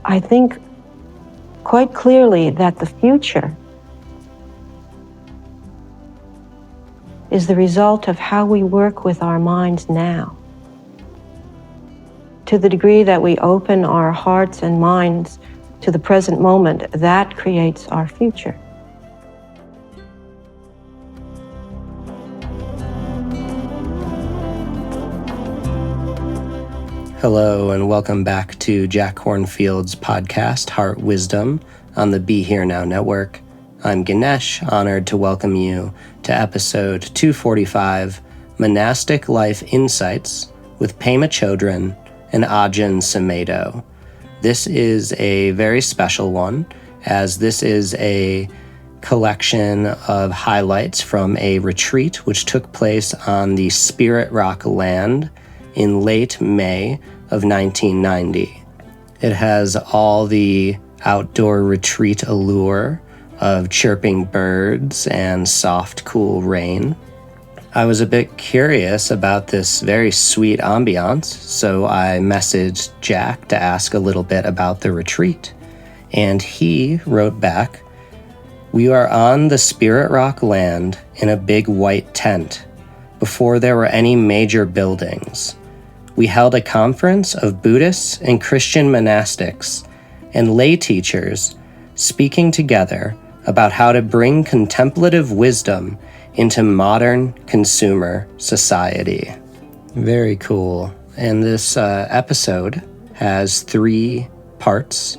I think quite clearly that the future is the result of how we work with our minds now. To the degree that we open our hearts and minds to the present moment, that creates our future. Hello, and welcome back to Jack Kornfield's podcast, Heart Wisdom, on the Be Here Now network. I'm Ganesh, honored to welcome you to episode 245, Monastic Life Insights with Pema Chödrön and Ajahn Sumedho. This is a very special one, as this is a collection of highlights from a retreat which took place on the Spirit Rock land in late May of 1990. It has all the outdoor retreat allure of chirping birds and soft, cool rain. I was a bit curious about this very sweet ambiance, so I messaged Jack to ask a little bit about the retreat. And he wrote back, "We are on the Spirit Rock land in a big white tent, before there were any major buildings. We held a conference of Buddhists and Christian monastics and lay teachers speaking together about how to bring contemplative wisdom into modern consumer society." Very cool. And this episode has 3 parts.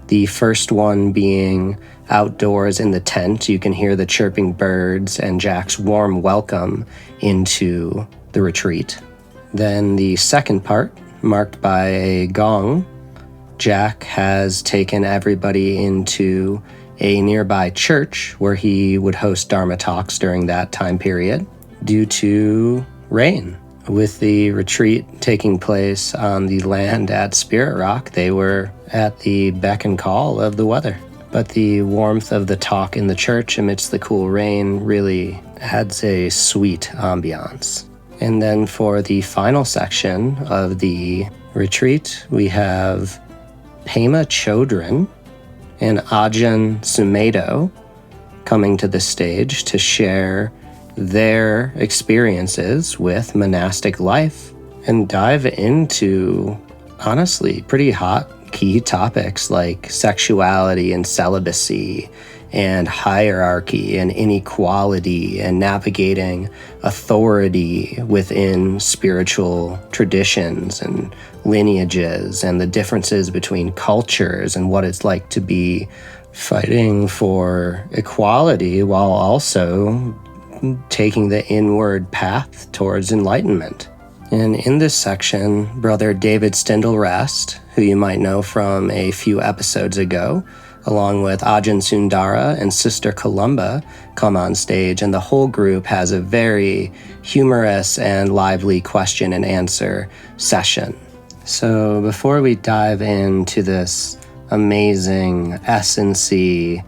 The first one being outdoors in the tent. You can hear the chirping birds and Jack's warm welcome into the retreat. Then the second part, marked by a gong, Jack has taken everybody into a nearby church where he would host Dharma talks during that time period due to rain. With the retreat taking place on the land at Spirit Rock, they were at the beck and call of the weather. But the warmth of the talk in the church amidst the cool rain really adds a sweet ambiance. And then for the final section of the retreat, we have Pema Chödrön and Ajahn Sumedho coming to the stage to share their experiences with monastic life and dive into, honestly, pretty hot key topics like sexuality and celibacy and hierarchy and inequality and navigating authority within spiritual traditions and lineages and the differences between cultures and what it's like to be fighting for equality while also taking the inward path towards enlightenment. And in this section, Brother David Steindl-rast, who you might know from a few episodes ago, along with Ajahn Sundara and Sister Columba, come on stage, and the whole group has a very humorous and lively question and answer session. So before we dive into this amazing essency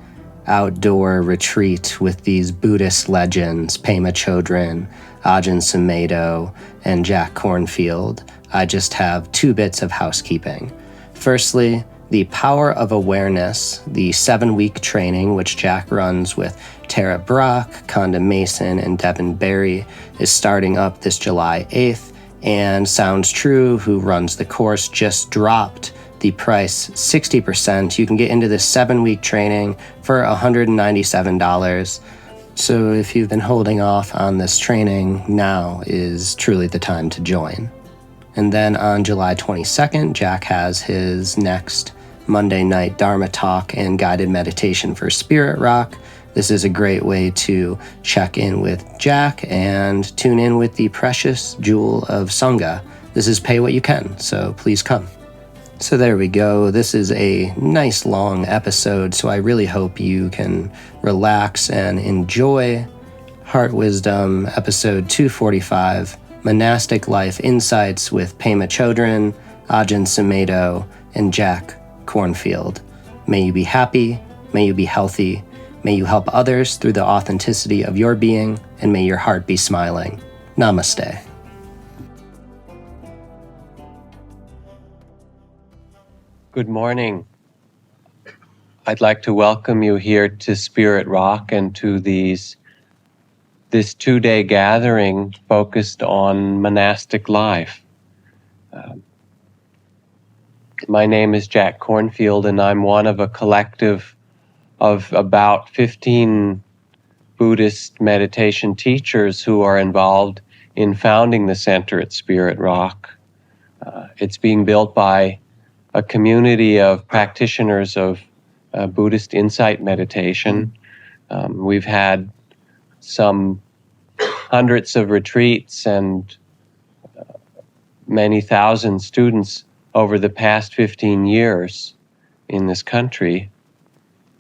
outdoor retreat with these Buddhist legends, Pema Chödrön, Ajahn Sumedho, and Jack Kornfield, I just have 2 bits of housekeeping. Firstly, the Power of Awareness, the 7-week training, which Jack runs with Tara Brock, Conda Mason, and Devin Berry, is starting up this July 8th, and Sounds True, who runs the course, just dropped the price 60%. You can get into this 7-week training for $197. So if you've been holding off on this training, now is truly the time to join. And then on July 22nd, Jack has his next Monday night Dharma talk and guided meditation for Spirit Rock. This is a great way to check in with Jack and tune in with the precious jewel of Sangha. This is pay what you can, so please come. So there we go. This is a nice long episode, so I really hope you can relax and enjoy Heart Wisdom, episode 245, Monastic Life Insights with Pema Chödrön, Ajahn Sumedho, and Jack Kornfield. May you be happy, may you be healthy, may you help others through the authenticity of your being, and may your heart be smiling. Namaste. Good morning. I'd like to welcome you here to Spirit Rock and to this 2-day gathering focused on monastic life. My name is Jack Kornfield, and I'm one of a collective of about 15 Buddhist meditation teachers who are involved in founding the center at Spirit Rock. It's being built by a community of practitioners of Buddhist insight meditation. We've had some hundreds of retreats and many thousand students over the past 15 years in this country,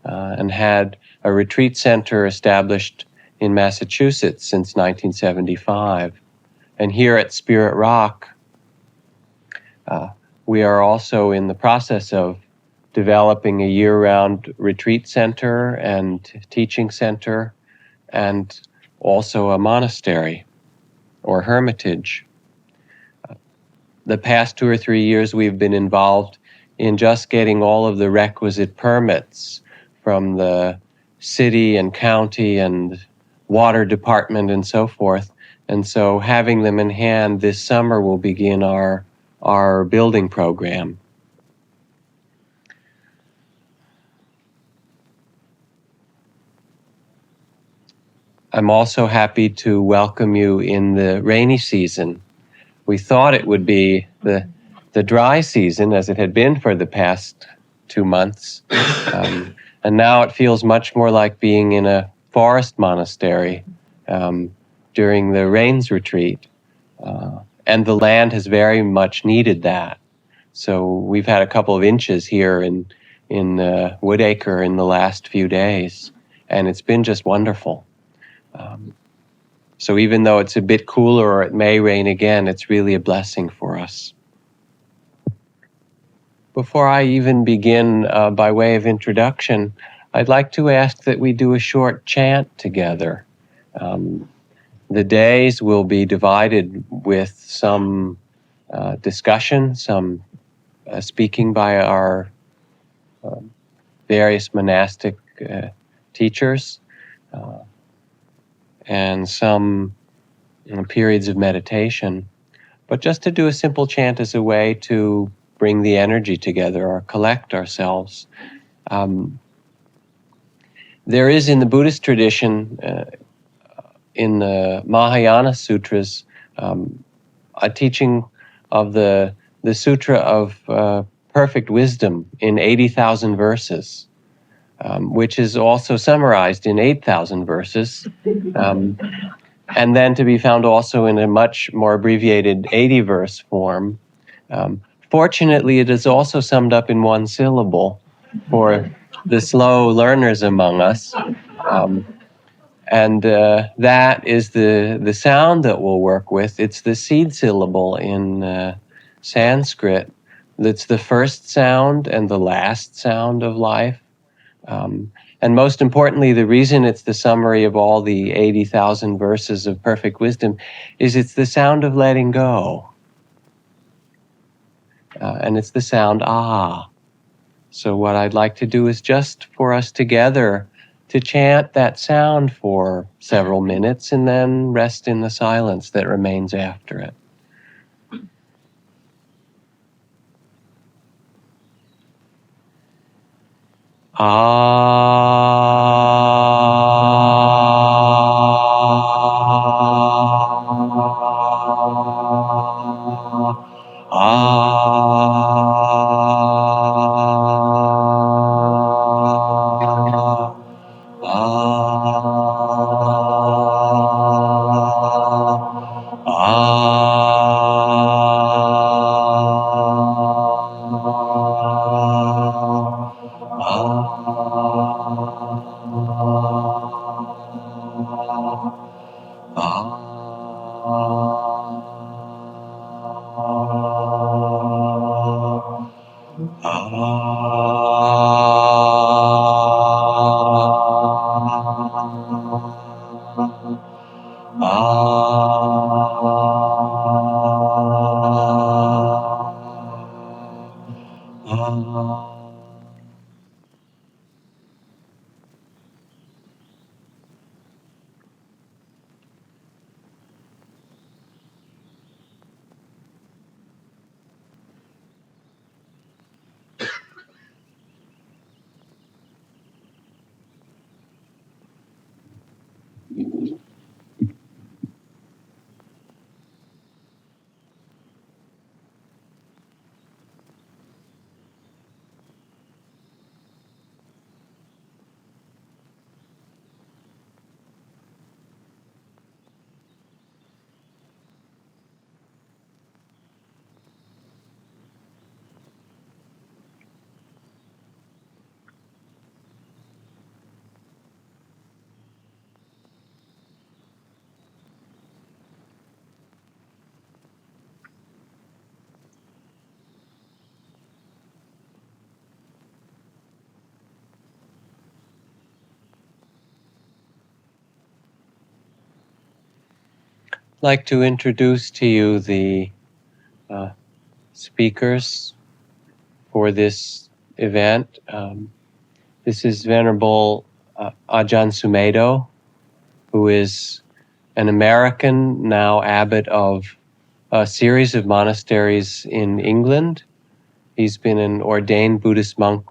and had a retreat center established in Massachusetts since 1975. And here at Spirit Rock, we are also in the process of developing a year-round retreat center and teaching center, and also a monastery or hermitage. The past 2 or 3 years we've been involved in just getting all of the requisite permits from the city and county and water department and so forth. And so having them in hand this summer will begin our building program. I'm also happy to welcome you in the rainy season. We thought it would be the dry season, as it had been for the past 2 months. And now it feels much more like being in a forest monastery during the rains retreat. And the land has very much needed that. So we've had a couple of inches here in Woodacre in the last few days, and it's been just wonderful. So even though it's a bit cooler or it may rain again, it's really a blessing for us. Before I even begin, by way of introduction, I'd like to ask that we do a short chant together. The days will be divided with some discussion, some speaking by our various monastic teachers, and some periods of meditation. But just to do a simple chant as a way to bring the energy together or collect ourselves. There is in the Buddhist tradition, in the Mahayana Sutras, a teaching of the Sutra of Perfect Wisdom in 80,000 verses, which is also summarized in 8,000 verses, and then to be found also in a much more abbreviated 80-verse form. Fortunately, it is also summed up in 1 syllable for the slow learners among us. And that is the sound that we'll work with. It's the seed syllable in Sanskrit that's the first sound and the last sound of life. And most importantly, the reason it's the summary of all the 80,000 verses of perfect wisdom is it's the sound of letting go. And it's the sound ah. So what I'd like to do is just for us together to chant that sound for several minutes and then rest in the silence that remains after it. like to introduce to you the speakers for this event. This is Venerable Ajahn Sumedho, who is an American, now abbot of a series of monasteries in England. He's been an ordained Buddhist monk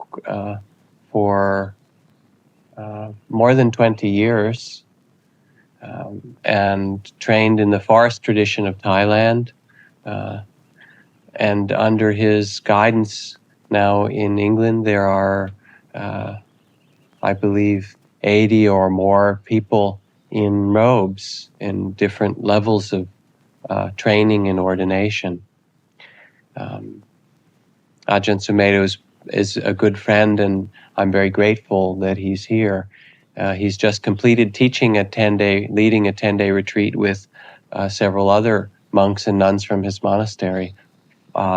for more than 20 years and trained in the forest tradition of Thailand. And under his guidance now in England, there are, I believe, 80 or more people in robes in different levels of training and ordination. Ajahn Sumedho is a good friend, and I'm very grateful that he's here. He's just completed leading a 10-day retreat with several other monks and nuns from his monastery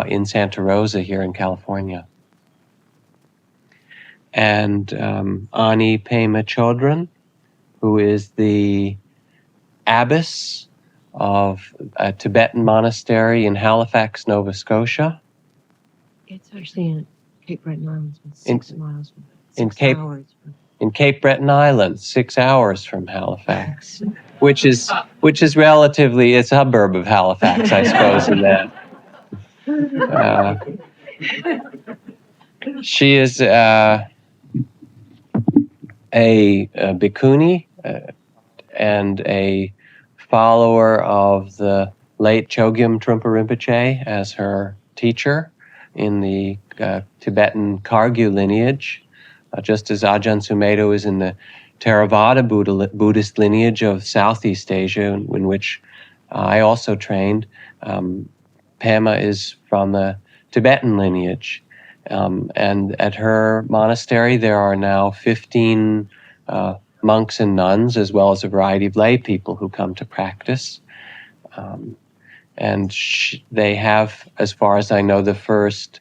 in Santa Rosa here in California. And Ani Pema Chödrön, who is the abbess of a Tibetan monastery in Halifax, Nova Scotia. It's actually in Cape Breton Islands, 6 miles from in Cape Breton Island, 6 hours from Halifax, which is relatively a suburb of Halifax, I suppose. In that, she is a bhikkhuni and a follower of the late Chogyam Trungpa Rinpoche as her teacher in the Tibetan Kagyu lineage, just as Ajahn Sumedho is in the Theravada Buddhist lineage of Southeast Asia, in which I also trained. Pema is from the Tibetan lineage. And at her monastery, there are now 15 monks and nuns, as well as a variety of lay people who come to practice. And they have, as far as I know, the first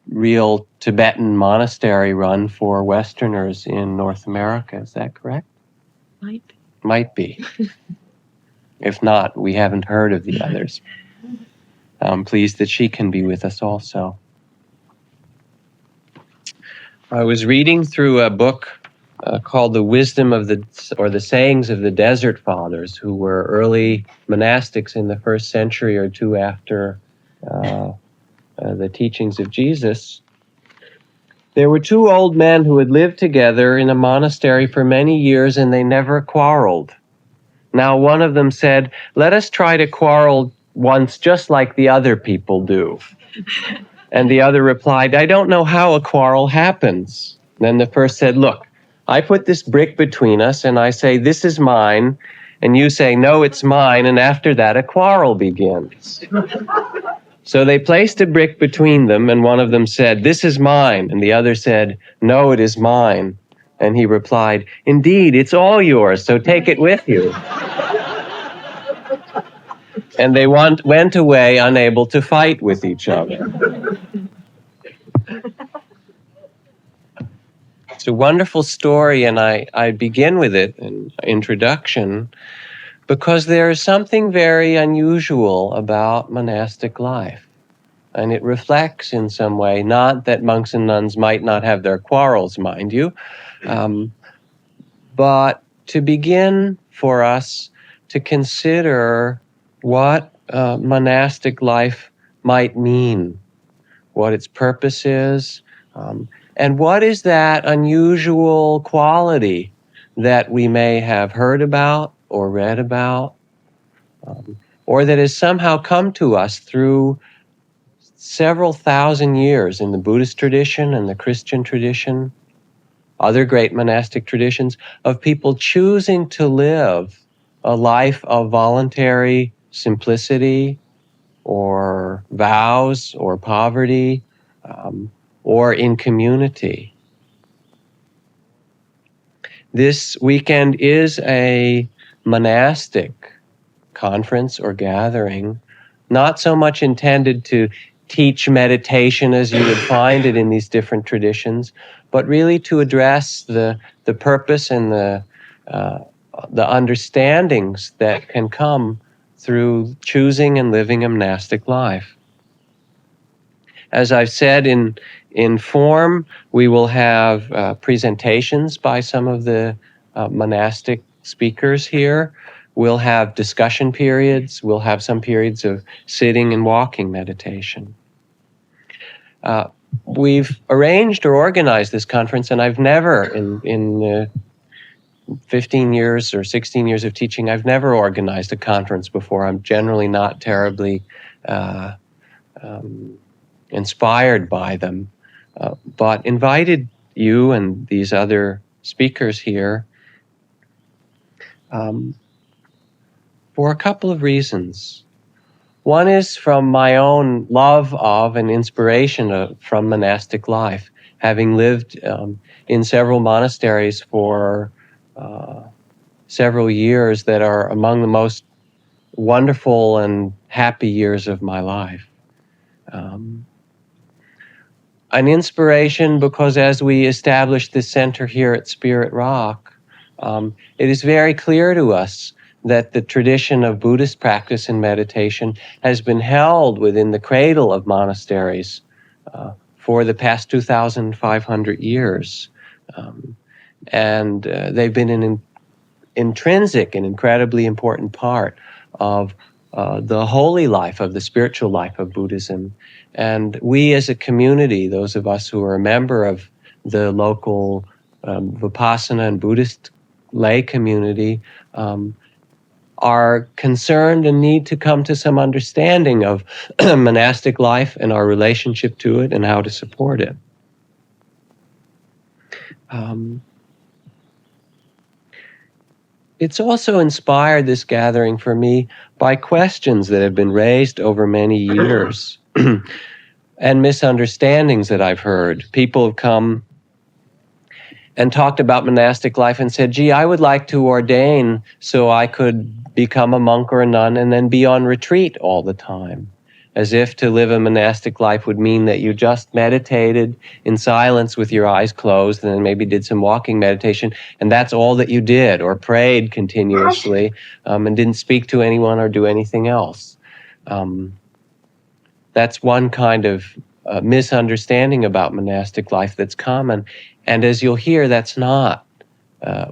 real Tibetan monastery run for Westerners in North America. Is that correct? Might be. If not, we haven't heard of the others. I'm pleased that she can be with us also. I was reading through a book called The Wisdom of the Sayings of the Desert Fathers, who were early monastics in the first century or two after the teachings of Jesus. There were two old men who had lived together in a monastery for many years, and they never quarreled. Now one of them said, "Let us try to quarrel once just like the other people do." And the other replied, "I don't know how a quarrel happens." Then the first said, "Look, I put this brick between us and I say, 'This is mine,' and you say, 'No, it's mine,' and after that a quarrel begins." So they placed a brick between them, and one of them said, "This is mine," and the other said, "No, it is mine." And he replied, "Indeed, it's all yours, so take it with you." And they went away unable to fight with each other. It's a wonderful story, and I begin with it in introduction because there is something very unusual about monastic life. And it reflects in some way, not that monks and nuns might not have their quarrels, mind you, but to begin for us to consider what monastic life might mean, what its purpose is, and what is that unusual quality that we may have heard about or read about, or that has somehow come to us through several thousand years in the Buddhist tradition and the Christian tradition, other great monastic traditions, of people choosing to live a life of voluntary simplicity or vows or poverty or in community. This weekend is a monastic conference or gathering, not so much intended to teach meditation as you would find it in these different traditions, but really to address the purpose and the the understandings that can come through choosing and living a monastic life. As I've said, in form, we will have presentations by some of the monastic speakers here. We'll have discussion periods. We'll have some periods of sitting and walking meditation. We've arranged or organized this conference, and I've never, in 15 years or 16 years of teaching, I've never organized a conference before. I'm generally not terribly inspired by them, but invited you and these other speakers here for a couple of reasons. One is from my own love of and inspiration from monastic life, having lived in several monasteries for several years that are among the most wonderful and happy years of my life. An inspiration because as we establish this center here at Spirit Rock, it is very clear to us that the tradition of Buddhist practice and meditation has been held within the cradle of monasteries for the past 2,500 years. And they've been an intrinsic and incredibly important part of the holy life, of the spiritual life of Buddhism. And we as a community, those of us who are a member of the local Vipassana and Buddhist lay community, are concerned and need to come to some understanding of monastic life and our relationship to it and how to support it. It's also inspired this gathering for me by questions that have been raised over many years and misunderstandings that I've heard. People have come and talked about monastic life and said, gee, I would like to ordain so I could become a monk or a nun and then be on retreat all the time. As if to live a monastic life would mean that you just meditated in silence with your eyes closed and then maybe did some walking meditation, and that's all that you did, or prayed continuously and didn't speak to anyone or do anything else. That's one kind of misunderstanding about monastic life that's common, and as you'll hear, that's not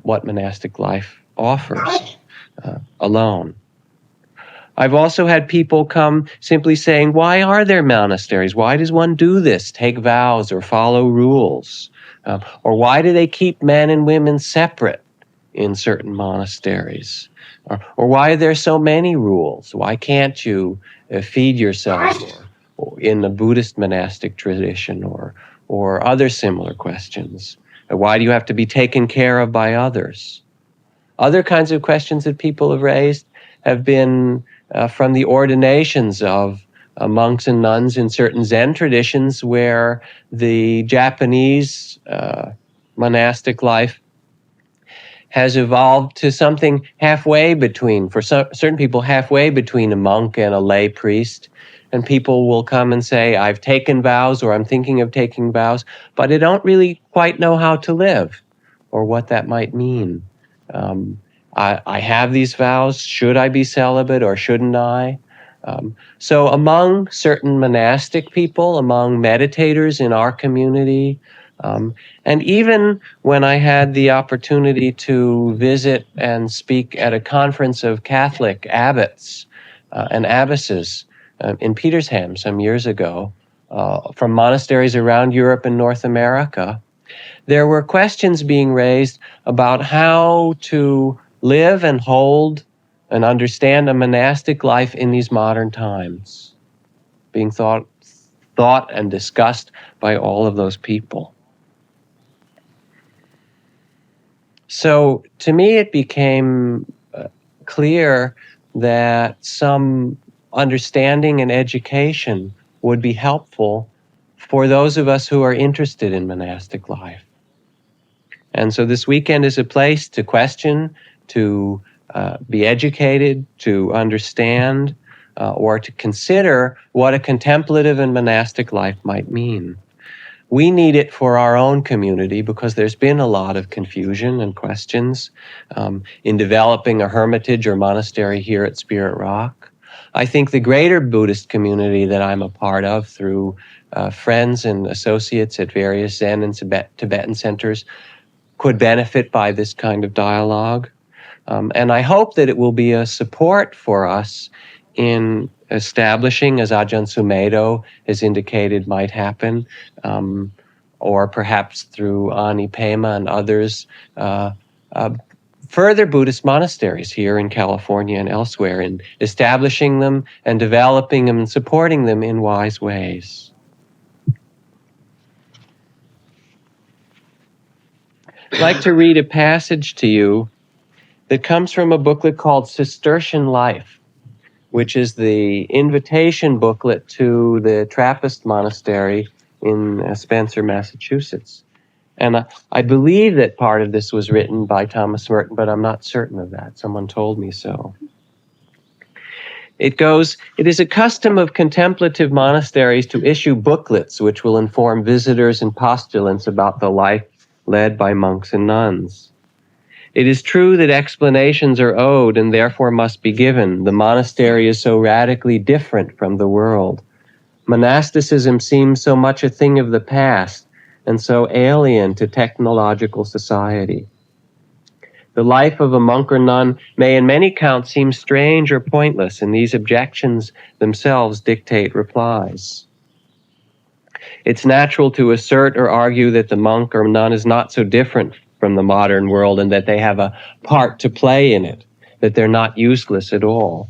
what monastic life offers alone. I've also had people come simply saying, why are there monasteries? Why does one do this, take vows or follow rules? Or why do they keep men and women separate in certain monasteries? Or why are there so many rules? Why can't you feed yourself or in the Buddhist monastic tradition or other similar questions? Why do you have to be taken care of by others? Other kinds of questions that people have raised have been from the ordinations of monks and nuns in certain Zen traditions where the Japanese monastic life has evolved to something halfway between, for certain people, halfway between a monk and a lay priest. And people will come and say, I've taken vows or I'm thinking of taking vows, but I don't really quite know how to live or what that might mean. I have these vows. Should I be celibate or shouldn't I? So among certain monastic people, among meditators in our community, and even when I had the opportunity to visit and speak at a conference of Catholic abbots and abbesses in Petersham some years ago, from monasteries around Europe and North America, there were questions being raised about how to live and hold and understand a monastic life in these modern times, being thought and discussed by all of those people. So to me, it became clear that some understanding and education would be helpful for those of us who are interested in monastic life. And so this weekend is a place to question, to be educated, to understand, or to consider what a contemplative and monastic life might mean. We need it for our own community because there's been a lot of confusion and questions in developing a hermitage or monastery here at Spirit Rock. I think the greater Buddhist community that I'm a part of through friends and associates at various Zen and Tibetan centers could benefit by this kind of dialogue. And I hope that it will be a support for us in establishing, as Ajahn Sumedho has indicated might happen, or perhaps through Ani Pema and others, further Buddhist monasteries here in California and elsewhere, in establishing them and developing them and supporting them in wise ways. I'd like to read a passage to you that comes from a booklet called Cistercian Life, which is the invitation booklet to the Trappist monastery in Spencer, Massachusetts. And I believe that part of this was written by Thomas Merton, but I'm not certain of that. Someone told me so. It goes, "It is a custom of contemplative monasteries to issue booklets which will inform visitors and postulants about the life led by monks and nuns. It is true that explanations are owed and therefore must be given. The monastery is so radically different from the world. Monasticism seems so much a thing of the past and so alien to technological society. The life of a monk or nun may in many counts seem strange or pointless, and these objections themselves dictate replies. It's natural to assert or argue that the monk or nun is not so different from the modern world and that they have a part to play in it, that they're not useless at all.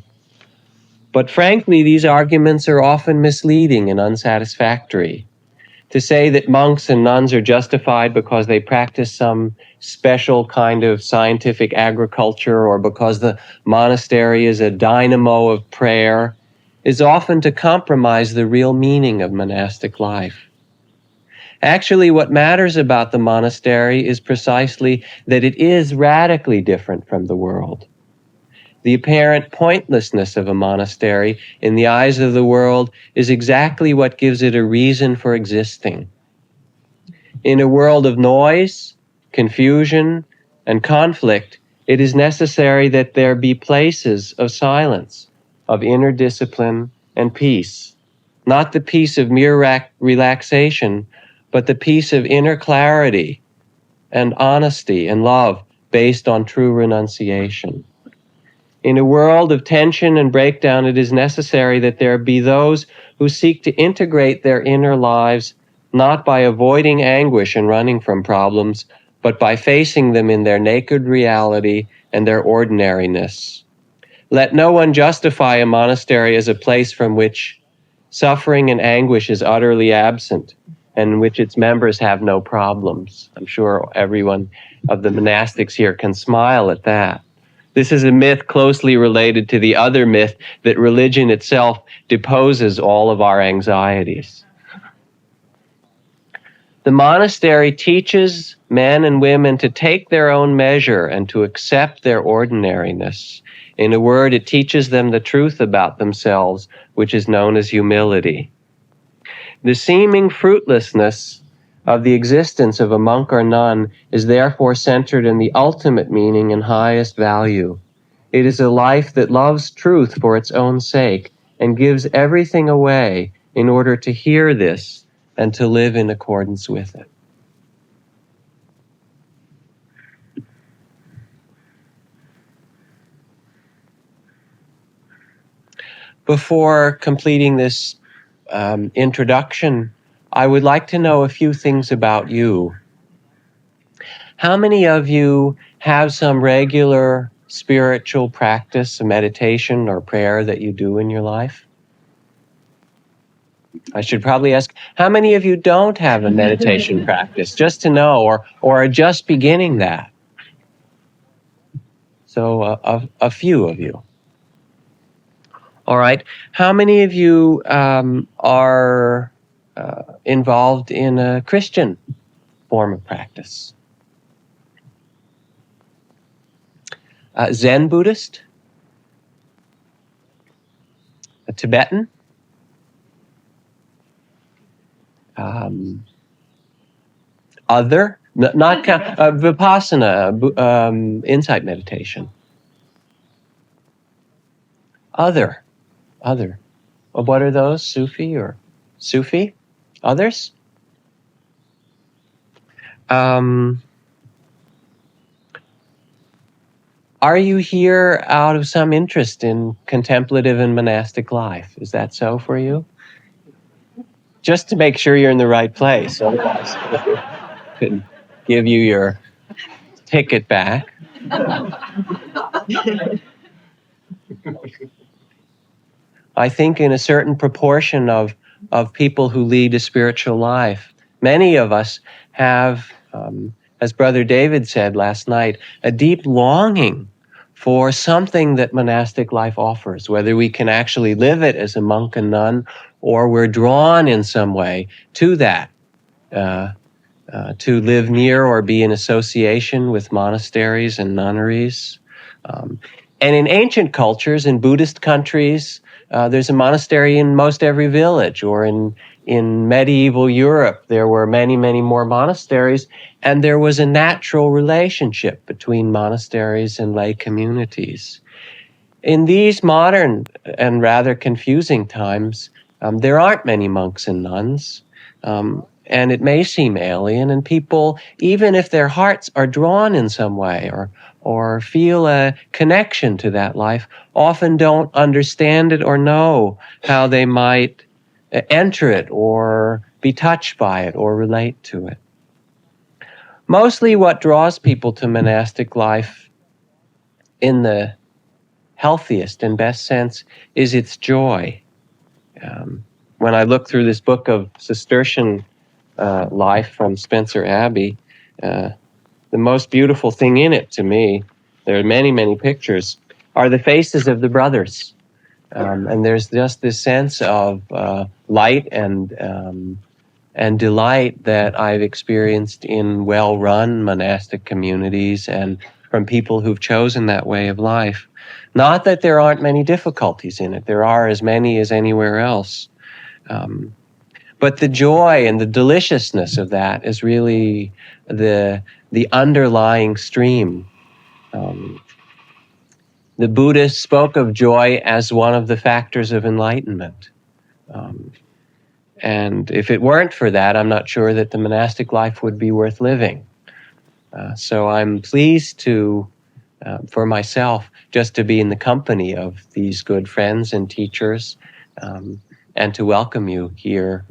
But frankly, these arguments are often misleading and unsatisfactory. To say that monks and nuns are justified because they practice some special kind of scientific agriculture or because the monastery is a dynamo of prayer is often to compromise the real meaning of monastic life. Actually, what matters about the monastery is precisely that it is radically different from the world. The apparent pointlessness of a monastery in the eyes of the world is exactly what gives it a reason for existing. In a world of noise, confusion, and conflict, it is necessary that there be places of silence, of inner discipline and peace, not the peace of mere relaxation, but the peace of inner clarity and honesty and love based on true renunciation. In a world of tension and breakdown, it is necessary that there be those who seek to integrate their inner lives not by avoiding anguish and running from problems, but by facing them in their naked reality and their ordinariness. Let no one justify a monastery as a place from which suffering and anguish is utterly absent, and in which its members have no problems. I'm sure everyone of the monastics here can smile at that. This is a myth closely related to the other myth that religion itself deposes all of our anxieties. The monastery teaches men and women to take their own measure and to accept their ordinariness. In a word, it teaches them the truth about themselves, which is known as humility. The seeming fruitlessness of the existence of a monk or nun is therefore centered in the ultimate meaning and highest value. It is a life that loves truth for its own sake and gives everything away in order to hear this and to live in accordance with it. Before completing this introduction, I would like to know a few things about you. How many of you have some regular spiritual practice, a meditation or prayer that you do in your life? I should probably ask, how many of you don't have a meditation practice, just to know, or are just beginning that? So a few of you. All right. How many of you are involved in a Christian form of practice? Zen Buddhist? A Tibetan? Other, not vipassana, insight meditation. Other. What are those? Sufi or Sufi? Others? Are you here out of some interest in contemplative and monastic life? Is that so for you? Just to make sure you're in the right place. Otherwise, I couldn't give you your ticket back. I think in a certain proportion of people who lead a spiritual life, many of us have, as Brother David said last night, a deep longing for something that monastic life offers, whether we can actually live it as a monk and nun, or we're drawn in some way to that, to live near or be in association with monasteries and nunneries. And in ancient cultures, in Buddhist countries, there's a monastery in most every village, or in medieval Europe, there were many, many more monasteries, and there was a natural relationship between monasteries and lay communities. In these modern and rather confusing times, there aren't many monks and nuns, and it may seem alien, and people, even if their hearts are drawn in some way or feel a connection to that life, often don't understand it or know how they might enter it or be touched by it or relate to it. Mostly what draws people to monastic life in the healthiest and best sense is its joy. When I look through this book of Cistercian life from Spencer Abbey, the most beautiful thing in it to me, there are many, many pictures, are the faces of the brothers. And there's just this sense of light and delight that I've experienced in well-run monastic communities and from people who've chosen that way of life. Not that there aren't many difficulties in it. There are as many as anywhere else. But the joy and the deliciousness of that is really the underlying stream. The Buddhists spoke of joy as one of the factors of enlightenment. And if it weren't for that, I'm not sure that the monastic life would be worth living. So I'm pleased to, for myself, just to be in the company of these good friends and teachers, and to welcome you here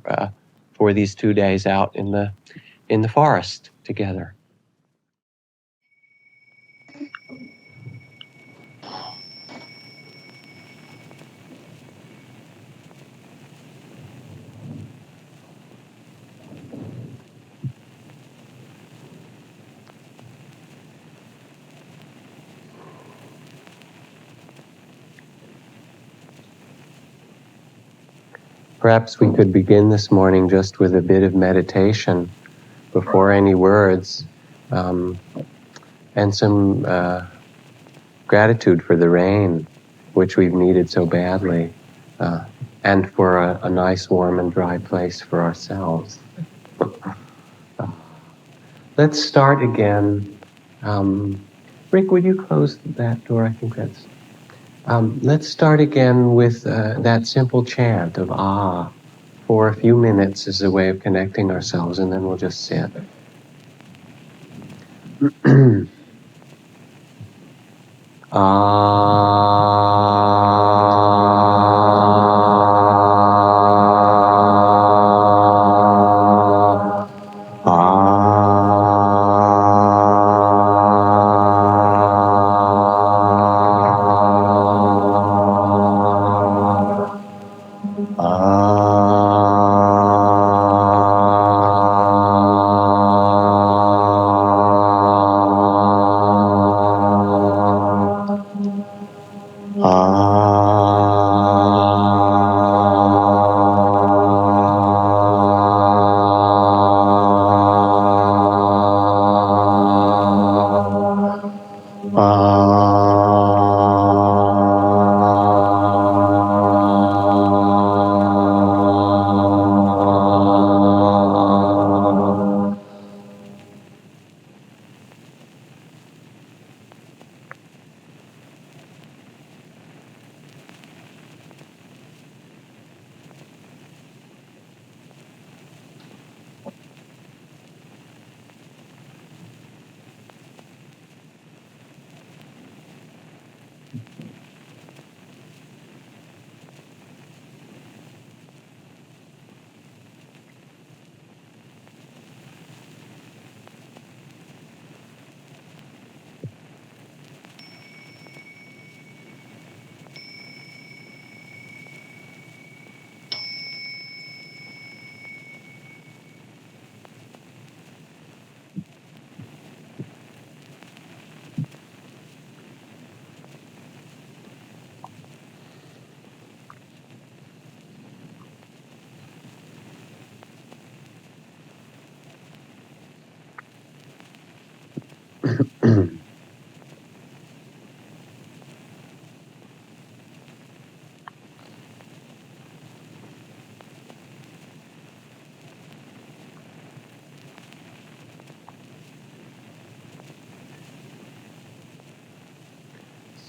for these 2 days out in the forest together. Perhaps we could begin this morning just with a bit of meditation before any words, and some gratitude for the rain, which we've needed so badly, and for a nice, warm, and dry place for ourselves. Let's start again. Rick, would you close that door? I think that's... let's start again with that simple chant of Ah for a few minutes as a way of connecting ourselves, and then we'll just sit.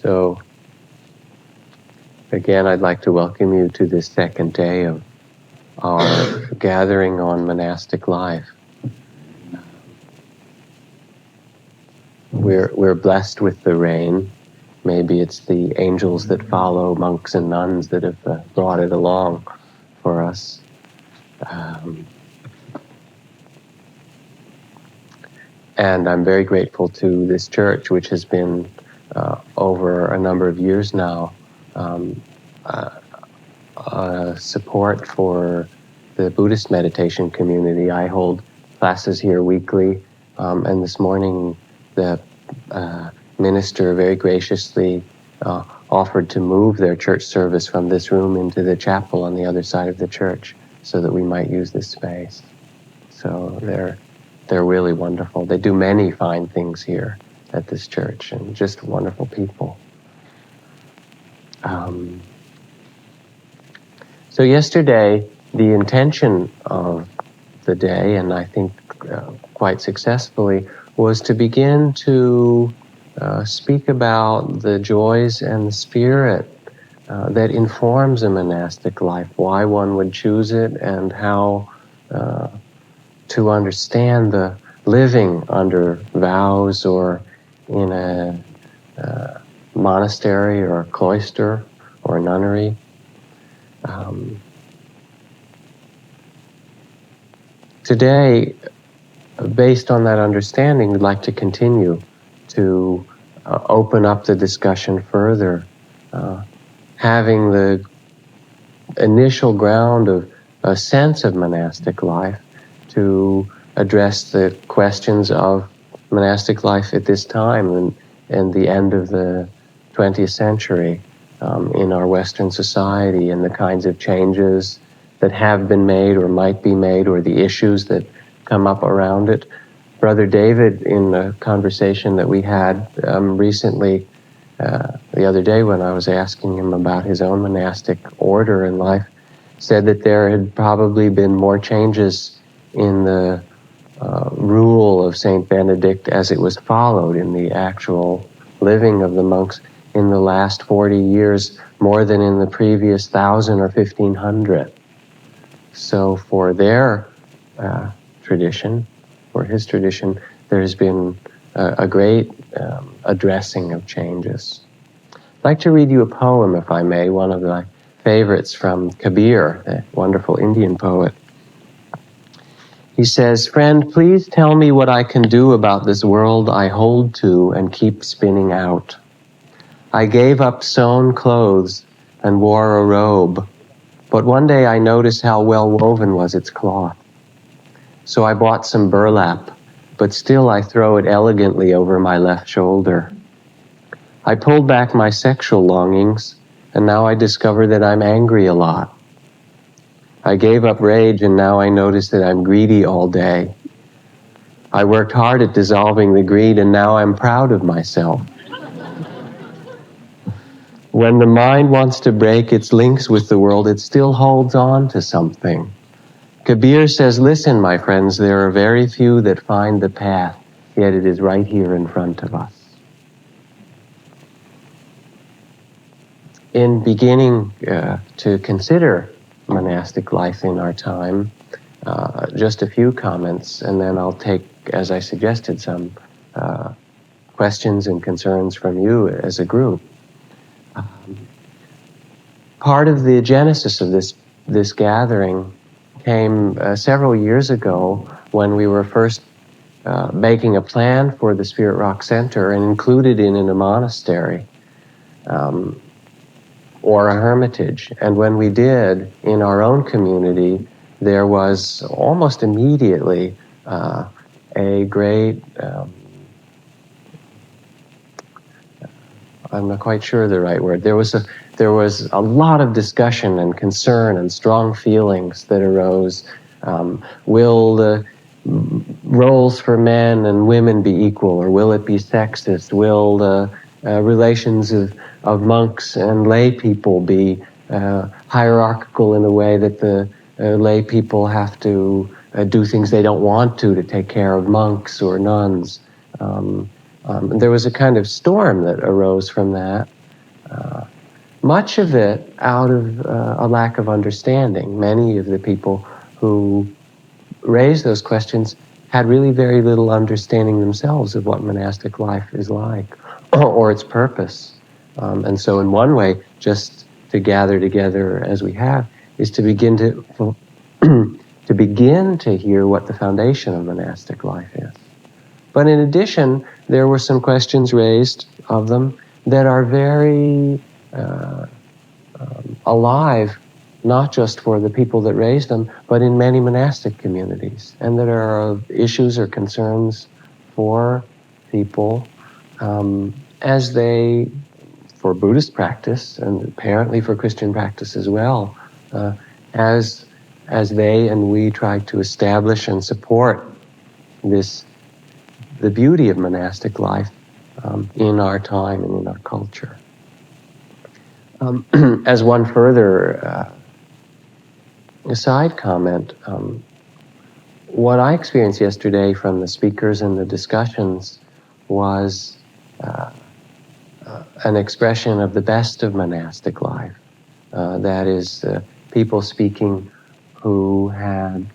So, again, I'd like to welcome you to this second day of our gathering on monastic life. We're blessed with the rain. Maybe it's the angels that follow monks and nuns that have brought it along for us. And I'm very grateful to this church, which has been over a number of years now, support for the Buddhist meditation community. I hold classes here weekly, and this morning the minister very graciously offered to move their church service from this room into the chapel on the other side of the church so that we might use this space. So they're really wonderful. They do many fine things here at this church, and just wonderful people. So yesterday, the intention of the day, and I think quite successfully, was to begin to speak about the joys and the spirit that informs a monastic life, why one would choose it, and how to understand the living under vows or in a monastery or a cloister or a nunnery. Today, based on that understanding, we'd like to continue to open up the discussion further, having the initial ground of a sense of monastic life to address the questions of monastic life at this time and the end of the 20th century in our Western society, and the kinds of changes that have been made or might be made, or the issues that come up around it. Brother David, in a conversation that we had recently, the other day when I was asking him about his own monastic order in life, said that there had probably been more changes in the rule of Saint Benedict as it was followed in the actual living of the monks in the last 40 years, more than in the previous 1,000 or 1,500. So for their tradition, for his tradition, there's been a great addressing of changes. I'd like to read you a poem, if I may, one of my favorites from Kabir, the wonderful Indian poet. He says, "Friend, please tell me what I can do about this world I hold to and keep spinning out. I gave up sewn clothes and wore a robe, but one day I noticed how well woven was its cloth. So I bought some burlap, but still I throw it elegantly over my left shoulder. I pulled back my sexual longings, and now I discover that I'm angry a lot. I gave up rage, and now I notice that I'm greedy all day. I worked hard at dissolving the greed, and now I'm proud of myself. When the mind wants to break its links with the world, it still holds on to something. Kabir says, listen, my friends, there are very few that find the path, yet it is right here in front of us." In beginning to consider monastic life in our time, just a few comments, and then I'll take, as I suggested, some questions and concerns from you as a group. Part of the genesis of this gathering came several years ago when we were first making a plan for the Spirit Rock Center and included in a monastery or a hermitage. And when we did, in our own community, there was almost immediately a great I'm not quite sure the right word. There was a lot of discussion and concern and strong feelings that arose. Will the roles for men and women be equal, or will it be sexist? Will the relations of monks and lay people be hierarchical in the way that the lay people have to do things they don't want to take care of monks or nuns? There was a kind of storm that arose from that, much of it out of a lack of understanding. Many of the people who raised those questions had really very little understanding themselves of what monastic life is like or its purpose. And so in one way, just to gather together as we have, is to begin to to begin to hear what the foundation of monastic life is. But in addition, there were some questions raised of them that are very alive, not just for the people that raised them, but in many monastic communities, and that are of issues or concerns for people as they, for Buddhist practice, and apparently for Christian practice as well, as they and we try to establish and support the beauty of monastic life in our time and in our culture. As one further side comment, what I experienced yesterday from the speakers and the discussions was an expression of the best of monastic life. That is, people speaking who had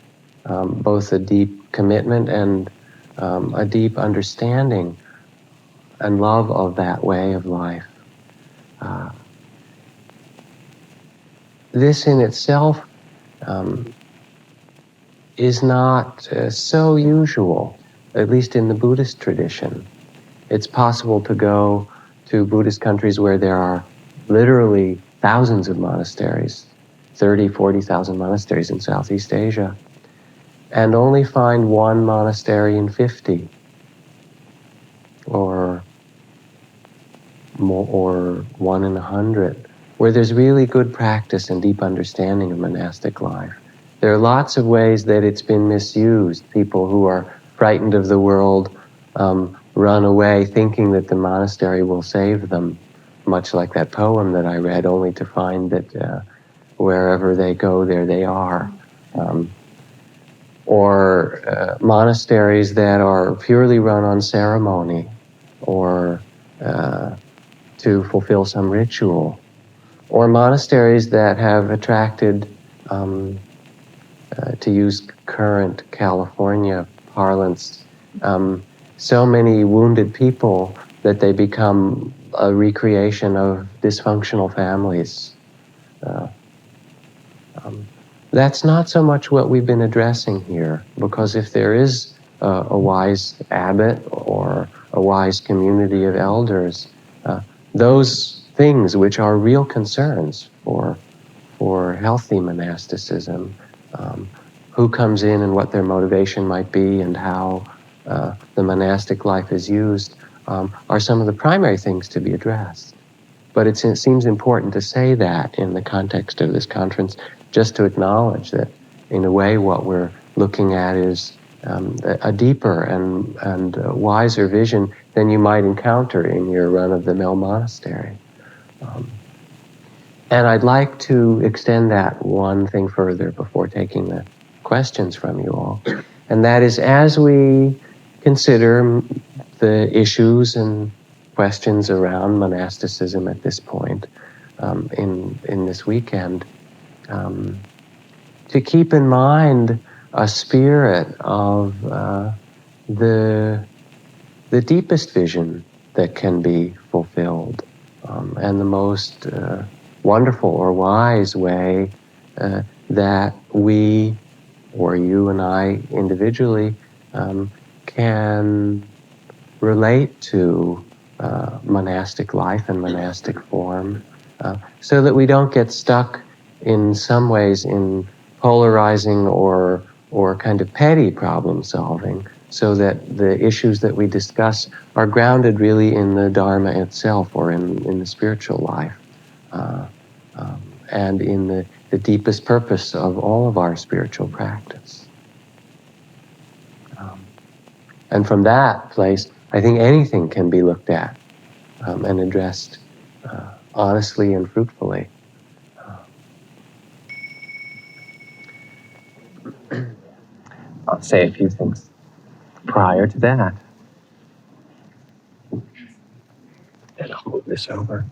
both a deep commitment and a deep understanding and love of that way of life. This in itself is not so usual, at least in the Buddhist tradition. It's possible to go to Buddhist countries where there are literally thousands of monasteries, 30, 40,000 monasteries in Southeast Asia, and only find one monastery in 50, or one in 100, where there's really good practice and deep understanding of monastic life. There are lots of ways that it's been misused. People who are frightened of the world run away thinking that the monastery will save them, much like that poem that I read, only to find that wherever they go, there they are. Or monasteries that are purely run on ceremony or to fulfill some ritual. Or monasteries that have attracted, to use current California parlance, so many wounded people that they become a recreation of dysfunctional families. That's not so much what we've been addressing here, because if there is a wise abbot or a wise community of elders, those things which are real concerns for healthy monasticism, who comes in and what their motivation might be and how the monastic life is used, are some of the primary things to be addressed. But it seems important to say that in the context of this conference, just to acknowledge that, in a way, what we're looking at is a deeper and wiser vision than you might encounter in your run-of-the-mill monastery. And I'd like to extend that one thing further before taking the questions from you all. And that is, as we consider the issues and questions around monasticism at this point in this weekend, to keep in mind a spirit of the deepest vision that can be fulfilled, and the most wonderful or wise way that we, or you and I individually, can relate to monastic life and monastic form, so that we don't get stuck in some ways in polarizing or kind of petty problem solving, so that the issues that we discuss are grounded really in the Dharma itself, or in the spiritual life, and in the deepest purpose of all of our spiritual practice. And from that place, I think anything can be looked at and addressed honestly and fruitfully. I'll say a few things prior to that. this over.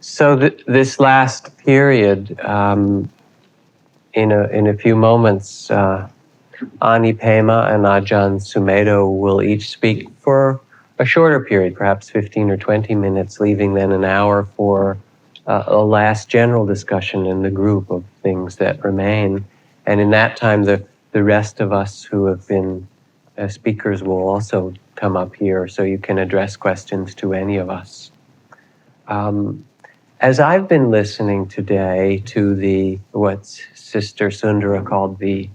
So this last period, in a few moments, Ani Pema and Ajahn Sumedho will each speak for a shorter period, perhaps 15 or 20 minutes, leaving then an hour for a last general discussion in the group of things that remain. And in that time, the rest of us who have been speakers will also come up here, so you can address questions to any of us. As I've been listening today to what Sister Sundara called the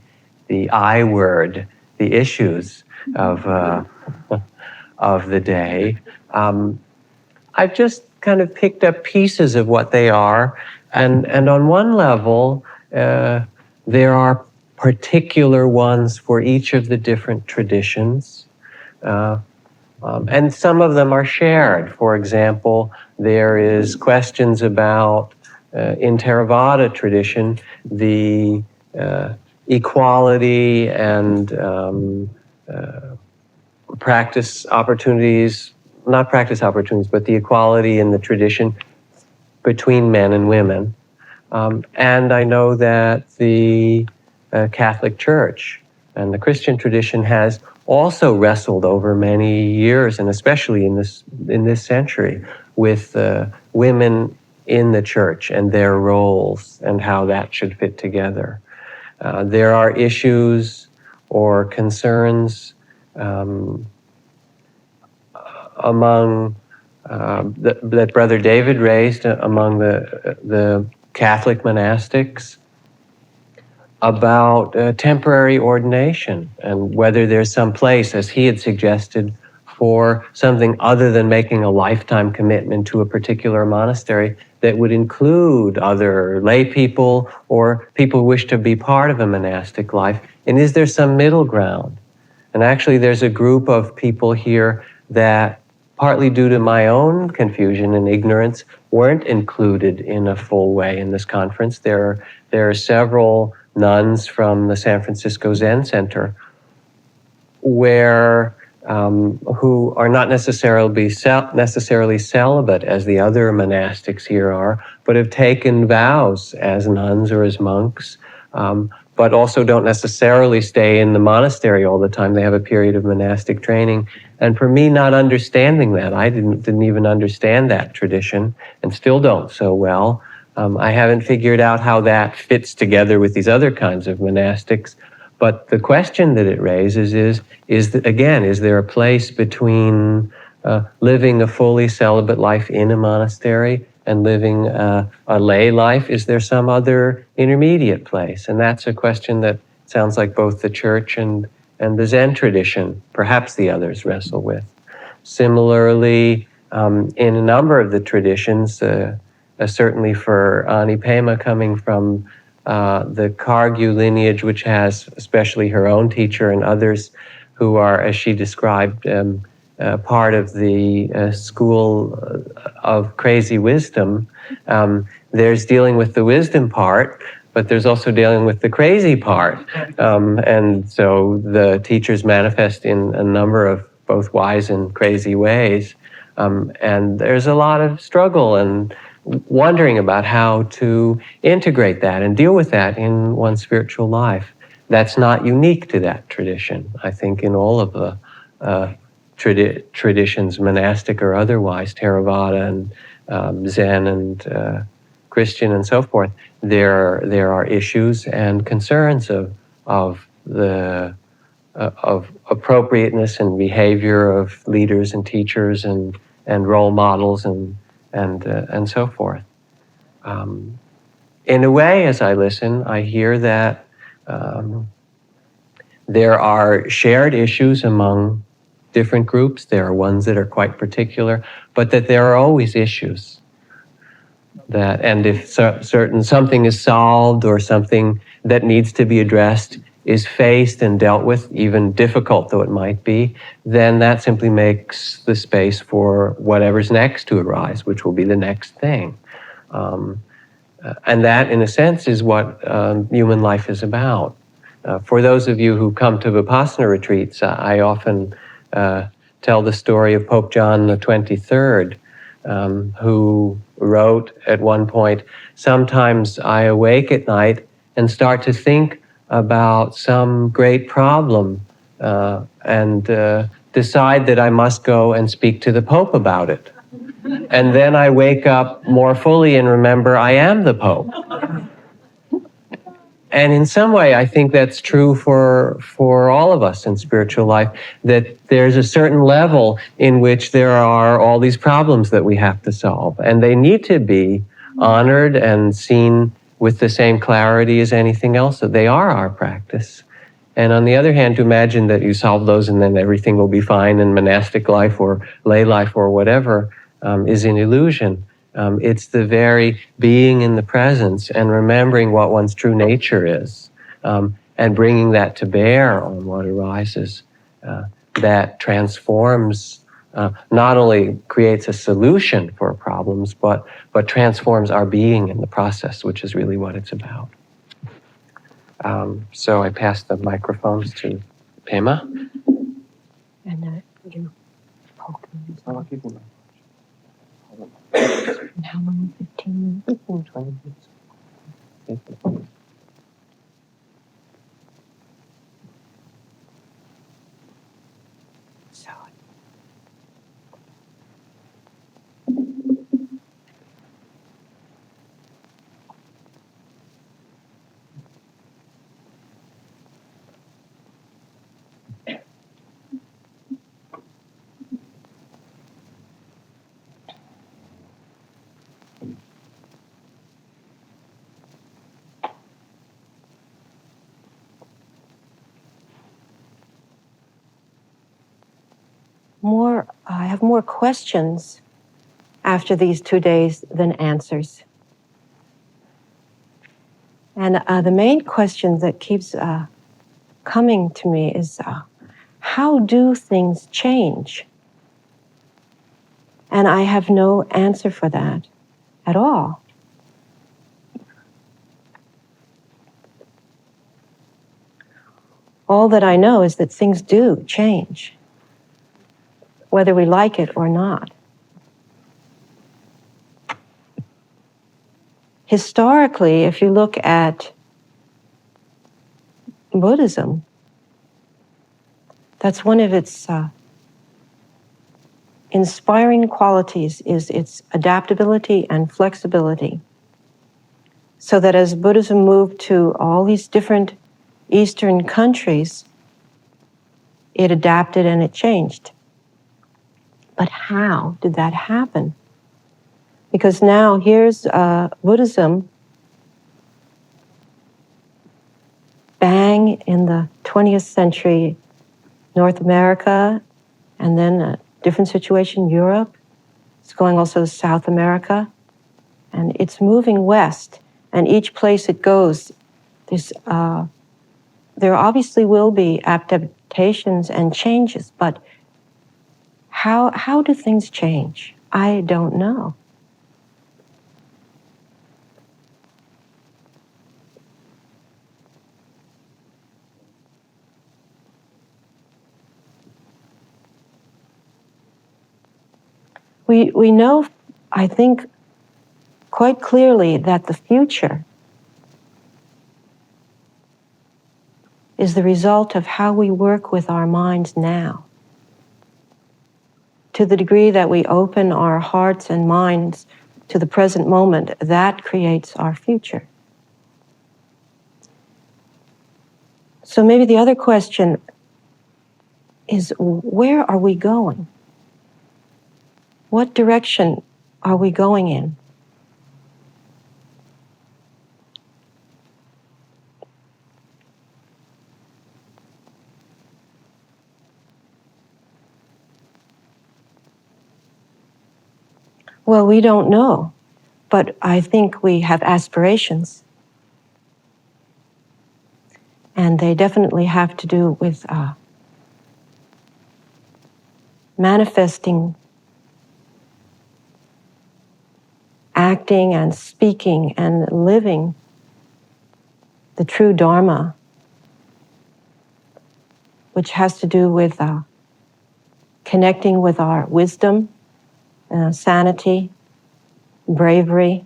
I word, the issues of the day, I've just kind of picked up pieces of what they are, and on one level, there are particular ones for each of the different traditions. And some of them are shared. For example, there is questions about, in Theravada tradition, the equality and practice opportunities, not practice opportunities, but the equality in the tradition between men and women. And I know that the Catholic Church and the Christian tradition has also wrestled over many years, and especially in this century, with women in the church and their roles and how that should fit together. There are issues or concerns among that Brother David raised among the Catholic monastics about temporary ordination and whether there's some place, as he had suggested, for something other than making a lifetime commitment to a particular monastery that would include other lay people or people who wish to be part of a monastic life. And is there some middle ground? And actually there's a group of people here that, partly due to my own confusion and ignorance, weren't included in a full way in this conference. There are several nuns from the San Francisco Zen Center who are not necessarily celibate as the other monastics here are, but have taken vows as nuns or as monks, but also don't necessarily stay in the monastery all the time. They have a period of monastic training. And for me, not understanding that, I didn't even understand that tradition and still don't so well. I haven't figured out how that fits together with these other kinds of monastics. But the question that it raises is there a place between living a fully celibate life in a monastery and living a lay life? Is there some other intermediate place? And that's a question that sounds like both the church and the Zen tradition, perhaps the others, wrestle with. Similarly, in a number of the traditions, certainly for Ani Pema coming from the Kargyu lineage, which has especially her own teacher and others who are, as she described, part of the school of crazy wisdom. There's dealing with the wisdom part, but there's also dealing with the crazy part. And so the teachers manifest in a number of both wise and crazy ways. And there's a lot of struggle and wondering about how to integrate that and deal with that in one's spiritual life. That's not unique to that tradition. I think in all of the traditions, monastic or otherwise, Theravada and Zen and Christian and so forth, there are issues and concerns of appropriateness and behavior of leaders and teachers and role models and so forth. In a way, as I listen, I hear that there are shared issues among different groups. There are ones that are quite particular, but that there are always issues. And if something is solved or something that needs to be addressed is faced and dealt with, even difficult though it might be, then that simply makes the space for whatever's next to arise, which will be the next thing. And that, in a sense, is what human life is about. For those of you who come to Vipassana retreats, I often tell the story of Pope John the 23rd, who wrote at one point, "Sometimes I awake at night and start to think about some great problem and decide that I must go and speak to the Pope about it. And then I wake up more fully and remember I am the Pope." And in some way, I think that's true for all of us in spiritual life, that there's a certain level in which there are all these problems that we have to solve. And they need to be honored and seen with the same clarity as anything else, that they are our practice. And on the other hand, to imagine that you solve those and then everything will be fine in monastic life or lay life or whatever is an illusion. It's the very being in the presence and remembering what one's true nature is and bringing that to bear on what arises that transforms, not only creates a solution for problems, but transforms our being in the process, which is really what it's about. So I pass the microphones to Pema. And you poke me. I'll keep them. And how long? 15 minutes? 20 minutes. So. I have more questions after these 2 days than answers. And the main question that keeps coming to me is, how do things change? And I have no answer for that at all. All that I know is that things do change, whether we like it or not. Historically, if you look at Buddhism, that's one of its inspiring qualities is its adaptability and flexibility. So that as Buddhism moved to all these different Eastern countries, it adapted and it changed. But how did that happen? Because now here's Buddhism bang in the 20th century, North America, and then a different situation, Europe. It's going also to South America, and it's moving west. And each place it goes, there obviously will be adaptations and changes, but how do things change? I don't know. We know, I think, quite clearly that the future is the result of how we work with our minds now. To the degree that we open our hearts and minds to the present moment, that creates our future. So maybe the other question is, where are we going? What direction are we going in? Well, we don't know, but I think we have aspirations. And they definitely have to do with manifesting, acting and speaking and living the true Dharma which has to do with connecting with our wisdom, sanity, bravery,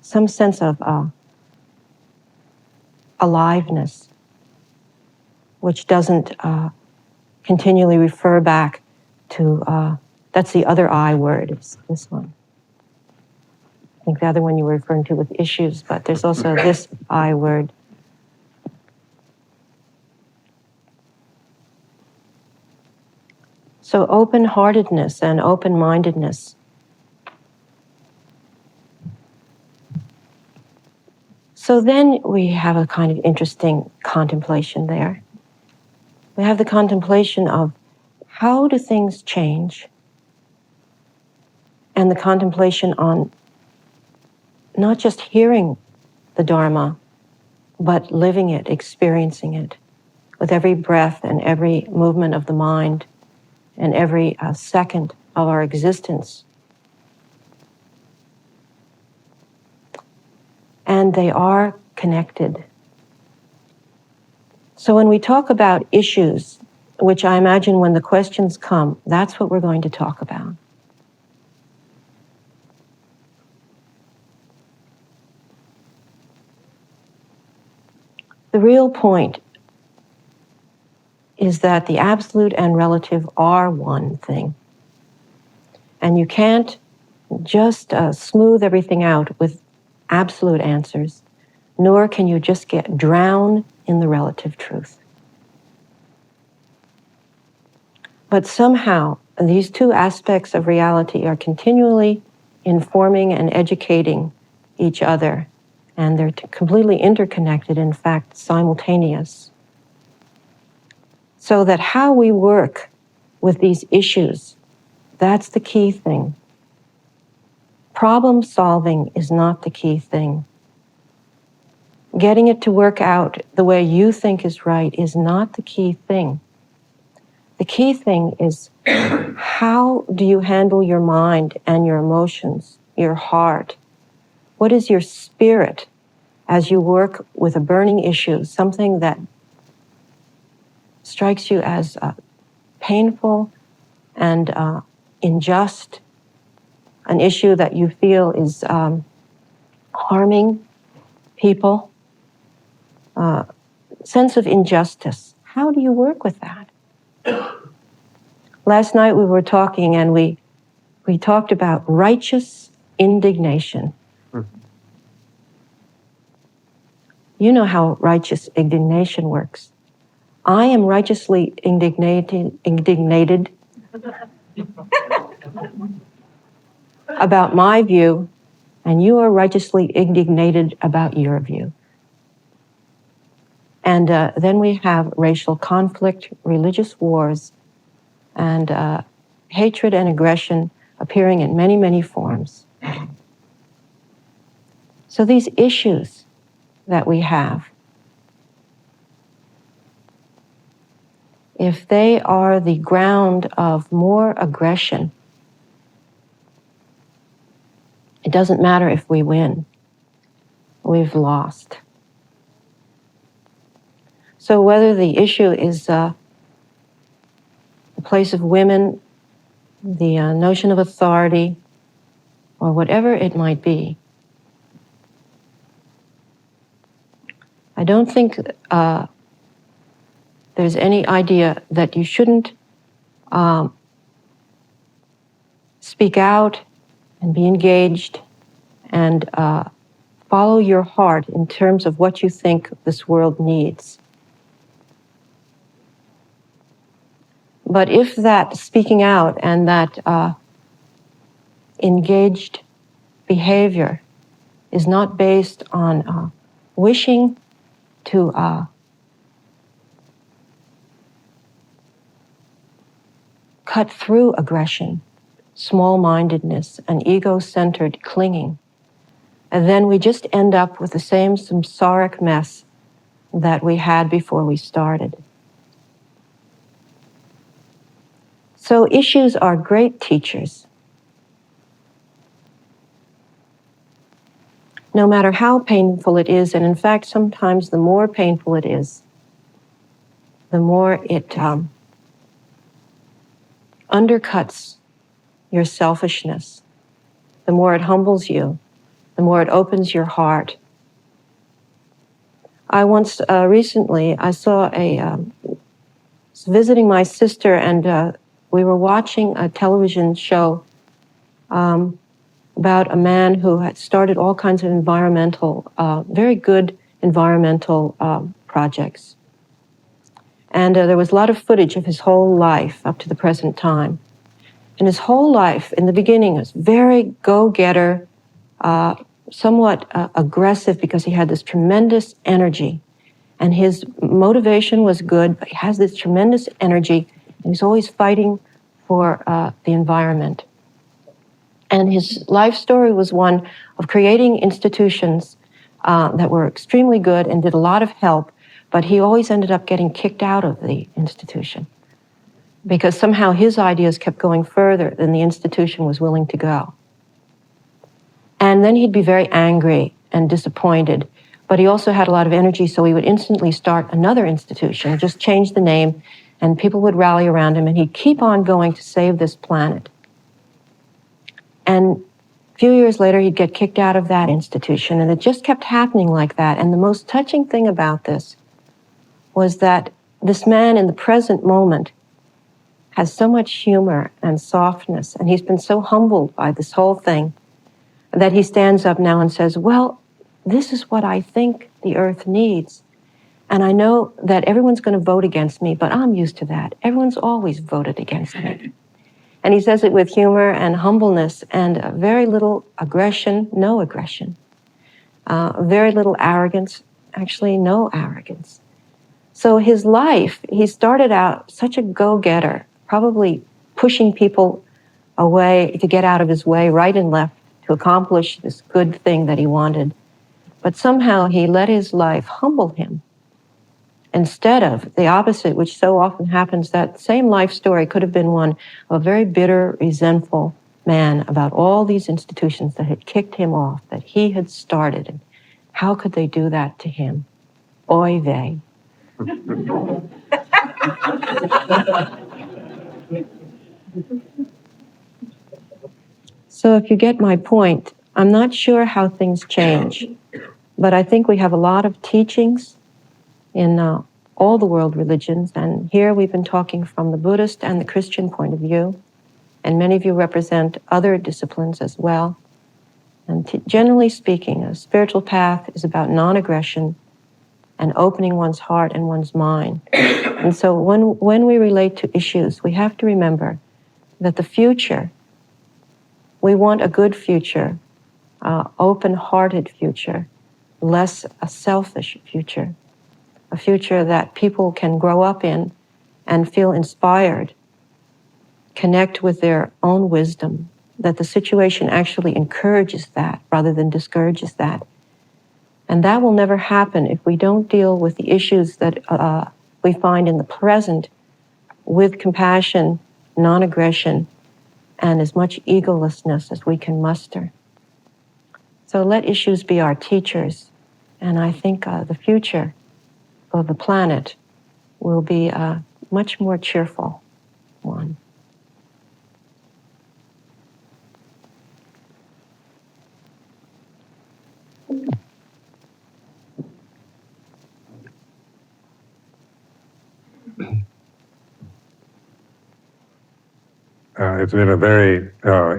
some sense of aliveness, which doesn't continually refer back to, that's the other I word, is this one. I think the other one you were referring to with issues, but there's also this I word. So open-heartedness and open-mindedness. So then we have a kind of interesting contemplation there. We have the contemplation of how do things change, and the contemplation on not just hearing the Dharma, but living it, experiencing it, with every breath and every movement of the mind and every second of our existence. And they are connected. So when we talk about issues, which I imagine when the questions come, that's what we're going to talk about. The real point is that the absolute and relative are one thing. And you can't just smooth everything out with absolute answers, nor can you just get drowned in the relative truth. But somehow, these two aspects of reality are continually informing and educating each other, and they're completely interconnected, in fact, simultaneous. So that how we work with these issues, that's the key thing. Problem solving is not the key thing. Getting it to work out the way you think is right is not the key thing. The key thing is how do you handle your mind and your emotions, your heart? What is your spirit as you work with a burning issue, something that strikes you as painful and unjust, an issue that you feel is harming people, sense of injustice. How do you work with that? Last night we were talking and we talked about righteous indignation. You know how righteous indignation works. I am righteously indignated about my view, and you are righteously indignated about your view. And then we have racial conflict, religious wars, and hatred and aggression appearing in many, many forms. So these issues that we have, if they are the ground of more aggression, it doesn't matter if we win. We've lost. So whether the issue is the place of women, the notion of authority, or whatever it might be, I don't think there's any idea that you shouldn't speak out and be engaged and follow your heart in terms of what you think this world needs. But if that speaking out and that engaged behavior is not based on wishing to cut through aggression, small-mindedness, and ego-centered clinging, and then we just end up with the same samsaric mess that we had before we started. So issues are great teachers. No matter how painful it is, and in fact, sometimes the more painful it is, the more it undercuts your selfishness, the more it humbles you, the more it opens your heart. I once, recently, I saw was visiting my sister, and we were watching a television show about a man who had started all kinds of environmental, very good environmental projects. And there was a lot of footage of his whole life up to the present time. And his whole life, in the beginning, was very go-getter, somewhat aggressive because he had this tremendous energy. And his motivation was good, but he has this tremendous energy, and he's always fighting for the environment. And his life story was one of creating institutions that were extremely good and did a lot of help, but he always ended up getting kicked out of the institution because somehow his ideas kept going further than the institution was willing to go. And then he'd be very angry and disappointed, but he also had a lot of energy, so he would instantly start another institution, just change the name, and people would rally around him, and he'd keep on going to save this planet. And a few years later, he'd get kicked out of that institution, and it just kept happening like that. And the most touching thing about this was that this man in the present moment has so much humor and softness, and he's been so humbled by this whole thing that he stands up now and says, well, this is what I think the earth needs. And I know that everyone's going to vote against me, but I'm used to that. Everyone's always voted against me. And he says it with humor and humbleness and very little aggression, no aggression. Very little arrogance, actually no arrogance. So his life, he started out such a go-getter, probably pushing people away to get out of his way, right and left, to accomplish this good thing that he wanted. But somehow he let his life humble him instead of the opposite, which so often happens. That same life story could have been one of a very bitter, resentful man about all these institutions that had kicked him off, that he had started. And how could they do that to him? Oy vey. So if you get my point, I'm not sure how things change, but I think we have a lot of teachings in all the world religions, and here we've been talking from the Buddhist and the Christian point of view, and many of you represent other disciplines as well. And generally speaking, a spiritual path is about non-aggression and opening one's heart and one's mind. And so when we relate to issues, we have to remember that the future, we want a good future, open-hearted future, less a selfish future, a future that people can grow up in and feel inspired, connect with their own wisdom, that the situation actually encourages that rather than discourages that. And that will never happen if we don't deal with the issues that we find in the present with compassion, non-aggression, and as much egolessness as we can muster. So let issues be our teachers, and I think the future of the planet will be a much more cheerful one. It's been a very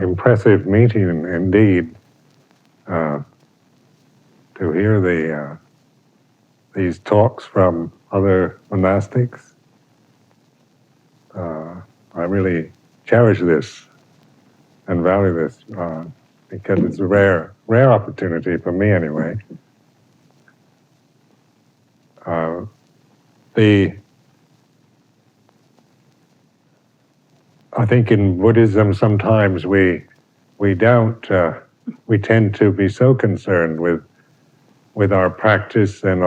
impressive meeting indeed to hear these talks from other monastics. I really cherish this and value this because it's a rare opportunity for me anyway. I think in Buddhism sometimes we tend to be so concerned with our practice and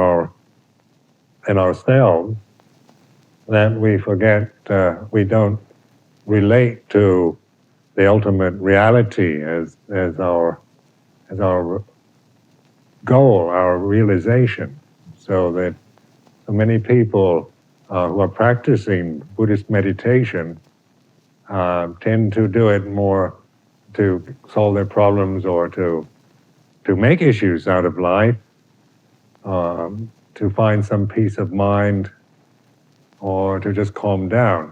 ourselves that we forget we don't relate to the ultimate reality as our goal, our realization. So that so many people who are practicing Buddhist meditation tend to do it more to solve their problems or to make issues out of life, to find some peace of mind, or to just calm down.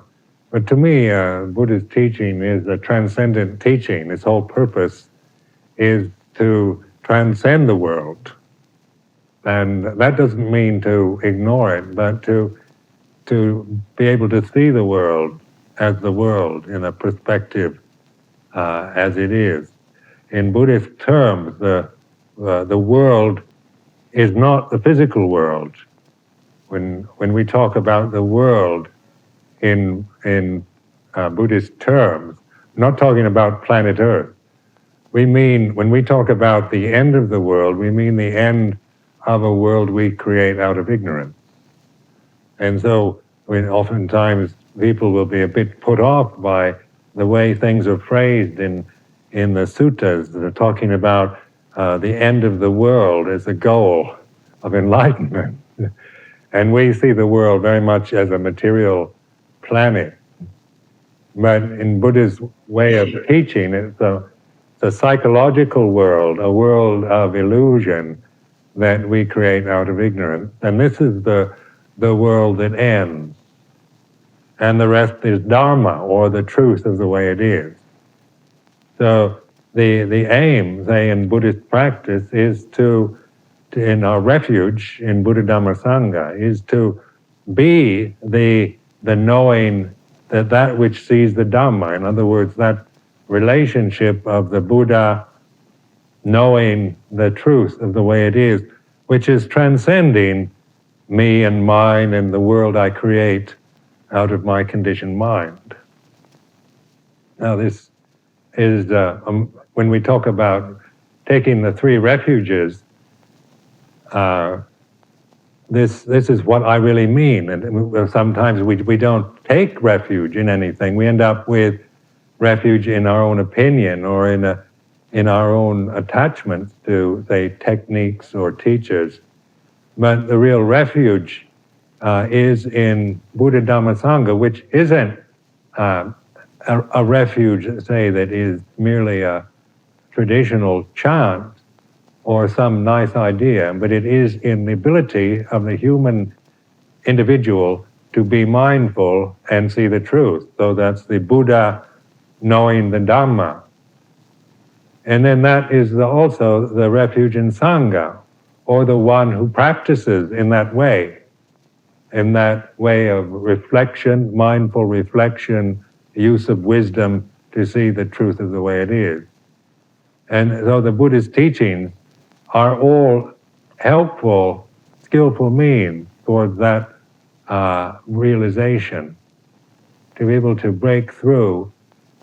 But to me, Buddha's teaching is a transcendent teaching. Its whole purpose is to transcend the world. And that doesn't mean to ignore it, but to be able to see the world as the world in a perspective as it is. In Buddhist terms, the world is not the physical world. When we talk about the world in Buddhist terms, we're not talking about planet Earth. We mean, when we talk about the end of the world, we mean the end of a world we create out of ignorance. And so, oftentimes people will be a bit put off by the way things are phrased in the suttas that are talking about the end of the world as a goal of enlightenment. And we see the world very much as a material planet. But in Buddha's way of teaching, it's a psychological world, a world of illusion that we create out of ignorance. And this is the world that ends. And the rest is Dharma, or the truth of the way it is. So the aim, say, in Buddhist practice is to in our refuge in Buddha Dhamma Sangha, is to be the knowing that which sees the Dhamma. In other words, that relationship of the Buddha knowing the truth of the way it is, which is transcending me and mine and the world I create out of my conditioned mind. Now this is, when we talk about taking the three refuges, this is what I really mean. And sometimes we don't take refuge in anything. We end up with refuge in our own opinion or in our own attachments to, say, techniques or teachers. But the real refuge is in Buddha Dhamma Sangha, which isn't a refuge, say, that is merely a traditional chant or some nice idea, but it is in the ability of the human individual to be mindful and see the truth. So that's the Buddha knowing the Dhamma. And then that is also the refuge in Sangha, or the one who practices in that way of reflection, mindful reflection, use of wisdom to see the truth of the way it is. And so the Buddhist teachings are all helpful, skillful means towards that realization, to be able to break through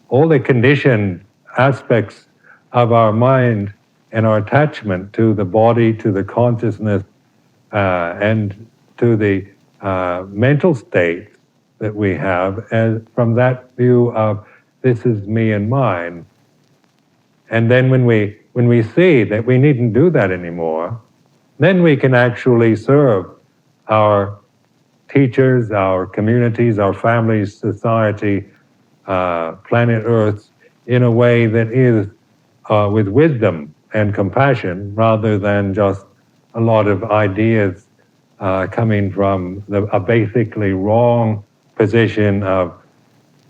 all the conditioned aspects of our mind and our attachment to the body, to the consciousness, and to the mental state that we have, and from that view of this is me and mine. And then when we see that we needn't do that anymore, then we can actually serve our teachers, our communities, our families, society, planet Earth, in a way that is with wisdom and compassion, rather than just a lot of ideas coming from a basically wrong position of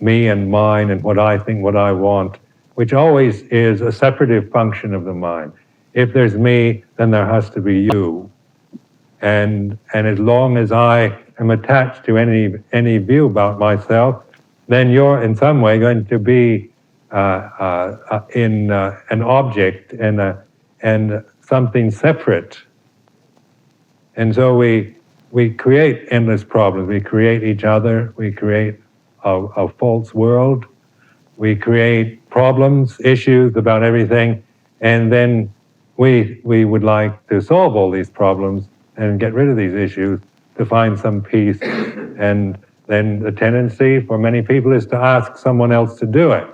me and mine and what I think, what I want, which always is a separative function of the mind. If there's me, then there has to be you. And as long as I am attached to any view about myself, then you're in some way going to be in an object and something separate. And so we create endless problems. We create each other. We create a false world. We create problems, issues about everything, and then we would like to solve all these problems and get rid of these issues to find some peace. And then the tendency for many people is to ask someone else to do it.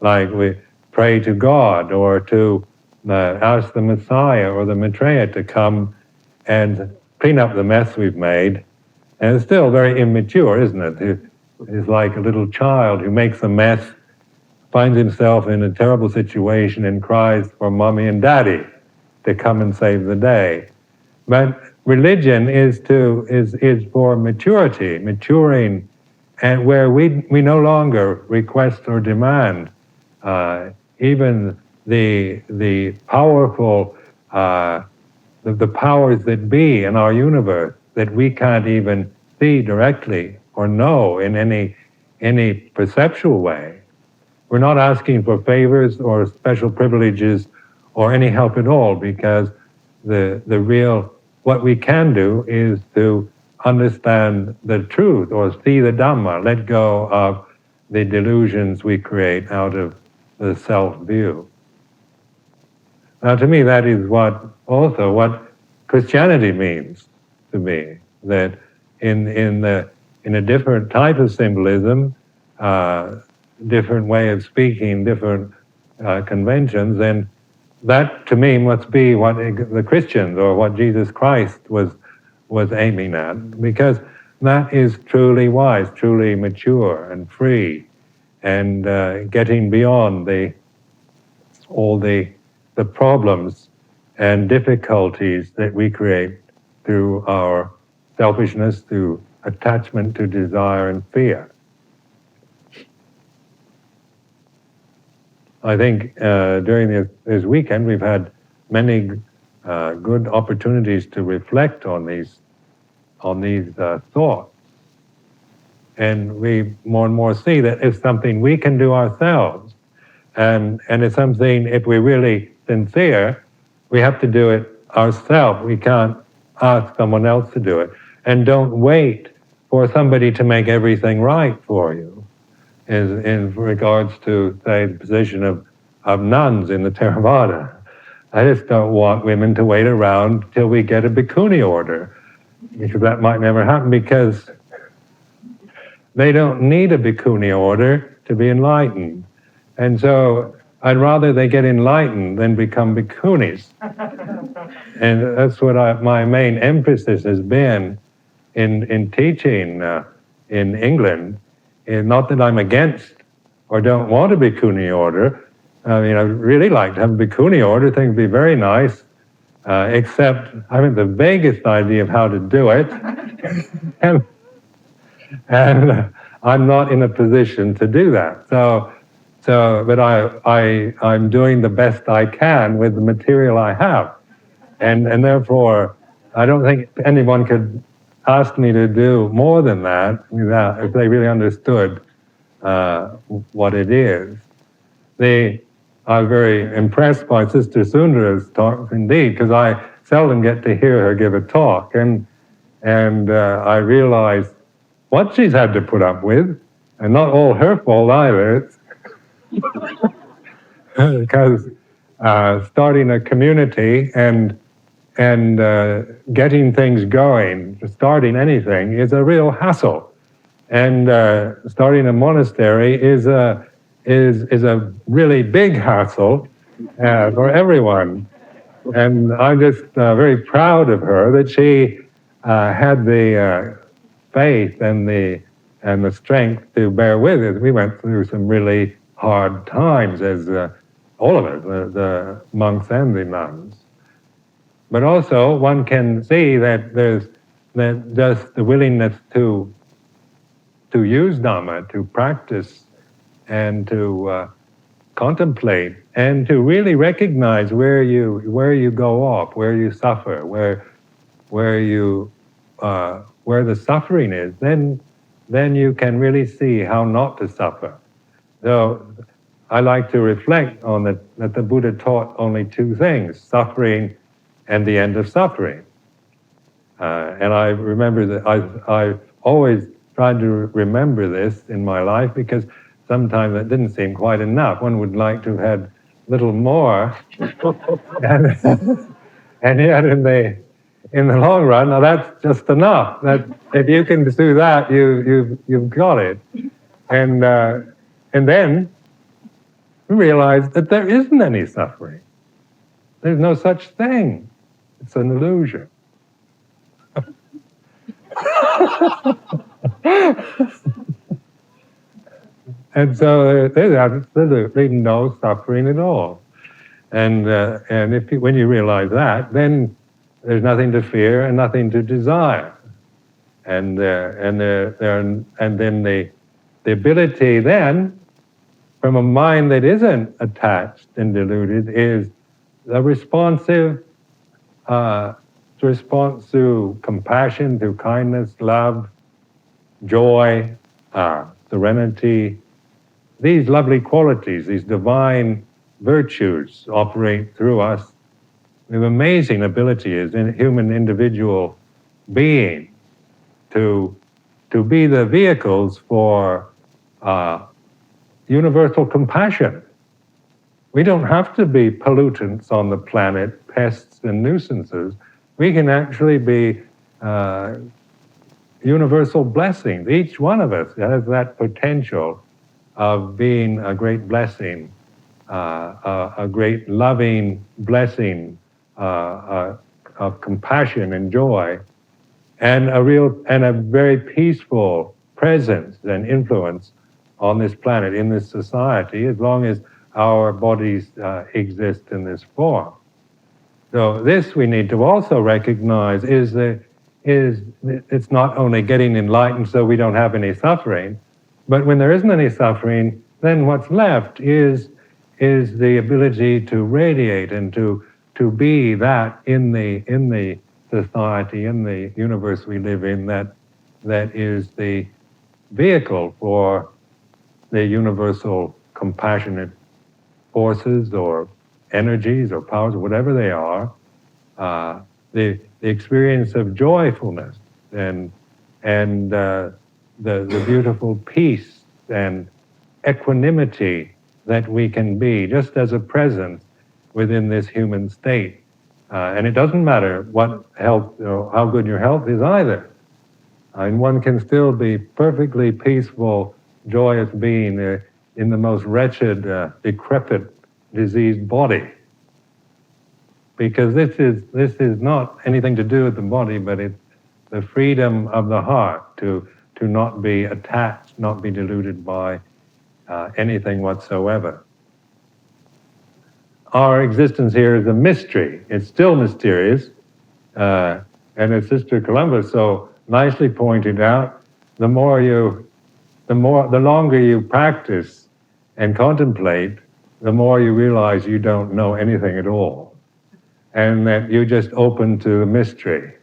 Like we pray to God, or to ask the Messiah or the Maitreya to come and clean up the mess we've made, And it's still very immature, isn't it? It's like a little child who makes a mess, finds himself in a terrible situation and cries for mommy and daddy to come and save the day. But religion is for maturity, maturing, and where we no longer request or demand even the powerful the powers that be in our universe that we can't even see directly or know in any perceptual way. We're not asking for favors or special privileges or any help at all, because the real, what we can do is to understand the truth or see the Dhamma, let go of the delusions we create out of the self-view. Now, to me, that is what Christianity means to me. That in a different type of symbolism, different way of speaking, different conventions, then that to me must be what the Christians or what Jesus Christ was aiming at, because that is truly wise, truly mature and free, and getting beyond all the problems and difficulties that we create through our selfishness, through attachment to desire and fear. I think during this weekend we've had many good opportunities to reflect on these thoughts, and we more and more see that it's something we can do ourselves, and it's something, if we're really sincere, we have to do it ourselves. We can't ask someone else to do it, and don't wait for somebody to make everything right for you. In regards to, say, the position of nuns in the Theravada. I just don't want women to wait around till we get a bhikkhuni order, because that might never happen, because they don't need a bhikkhuni order to be enlightened. And so I'd rather they get enlightened than become bhikkhunis. And that's what my main emphasis has been in teaching in England. Not that I'm against or don't want a bhikkhuni order. I mean, I'd really like to have a bhikkhuni order. I think it'd be very nice, except I haven't the vaguest idea of how to do it. and I'm not in a position to do that. But I'm doing the best I can with the material I have. And therefore, I don't think anyone could asked me to do more than that if they really understood what it is. I'm very impressed by Sister Sundra's talk indeed, because I seldom get to hear her give a talk, and I realize what she's had to put up with, and not all her fault either. Because starting a community and getting things going, starting anything, is a real hassle, and starting a monastery is a really big hassle for everyone. And I'm just very proud of her that she had the faith and the strength to bear with it. We went through some really hard times, as all of us, the monks and the nuns. But also, one can see that there's just the willingness to use Dhamma, to practice, and to contemplate, and to really recognize where you go off, where you suffer, where the suffering is. Then you can really see how not to suffer. So I like to reflect on that the Buddha taught only two things: suffering and the end of suffering. And I remember that I always tried to remember this in my life, because sometimes it didn't seem quite enough. One would like to have had a little more. and yet in the long run, now that's just enough. That if you can do that, you've got it. And then we realize that there isn't any suffering. There's no such thing. It's an illusion. And so there's absolutely no suffering at all. And when you realize that, then there's nothing to fear and nothing to desire. And then the ability then, from a mind that isn't attached and deluded, is the responsive response to compassion, to kindness, love, joy, serenity. These lovely qualities, these divine virtues operate through us with amazing ability as a human individual being to be the vehicles for universal compassion. We don't have to be pollutants on the planet, pests and nuisances. We can actually be universal blessings. Each one of us has that potential of being a great blessing, a great loving blessing of compassion and joy, and a very peaceful presence and influence on this planet, in this society, as long as our bodies exist in this form. So this we need to also recognize is it's not only getting enlightened so we don't have any suffering, but when there isn't any suffering, then what's left is the ability to radiate and to be that in the society, in the universe we live in, that is the vehicle for the universal compassionate forces or energies or powers, whatever they are, the experience of joyfulness and the beautiful peace and equanimity that we can be just as a presence within this human state. And it doesn't matter what health or how good your health is either. And one can still be perfectly peaceful, joyous being in the most wretched, decrepit, diseased body. Because this is not anything to do with the body, but it's the freedom of the heart to not be attached, not be deluded by anything whatsoever. Our existence here is a mystery. It's still mysterious. And as Sister Columba so nicely pointed out, the longer you practice and contemplate, the more you realize you don't know anything at all. And that you're just open to the mystery.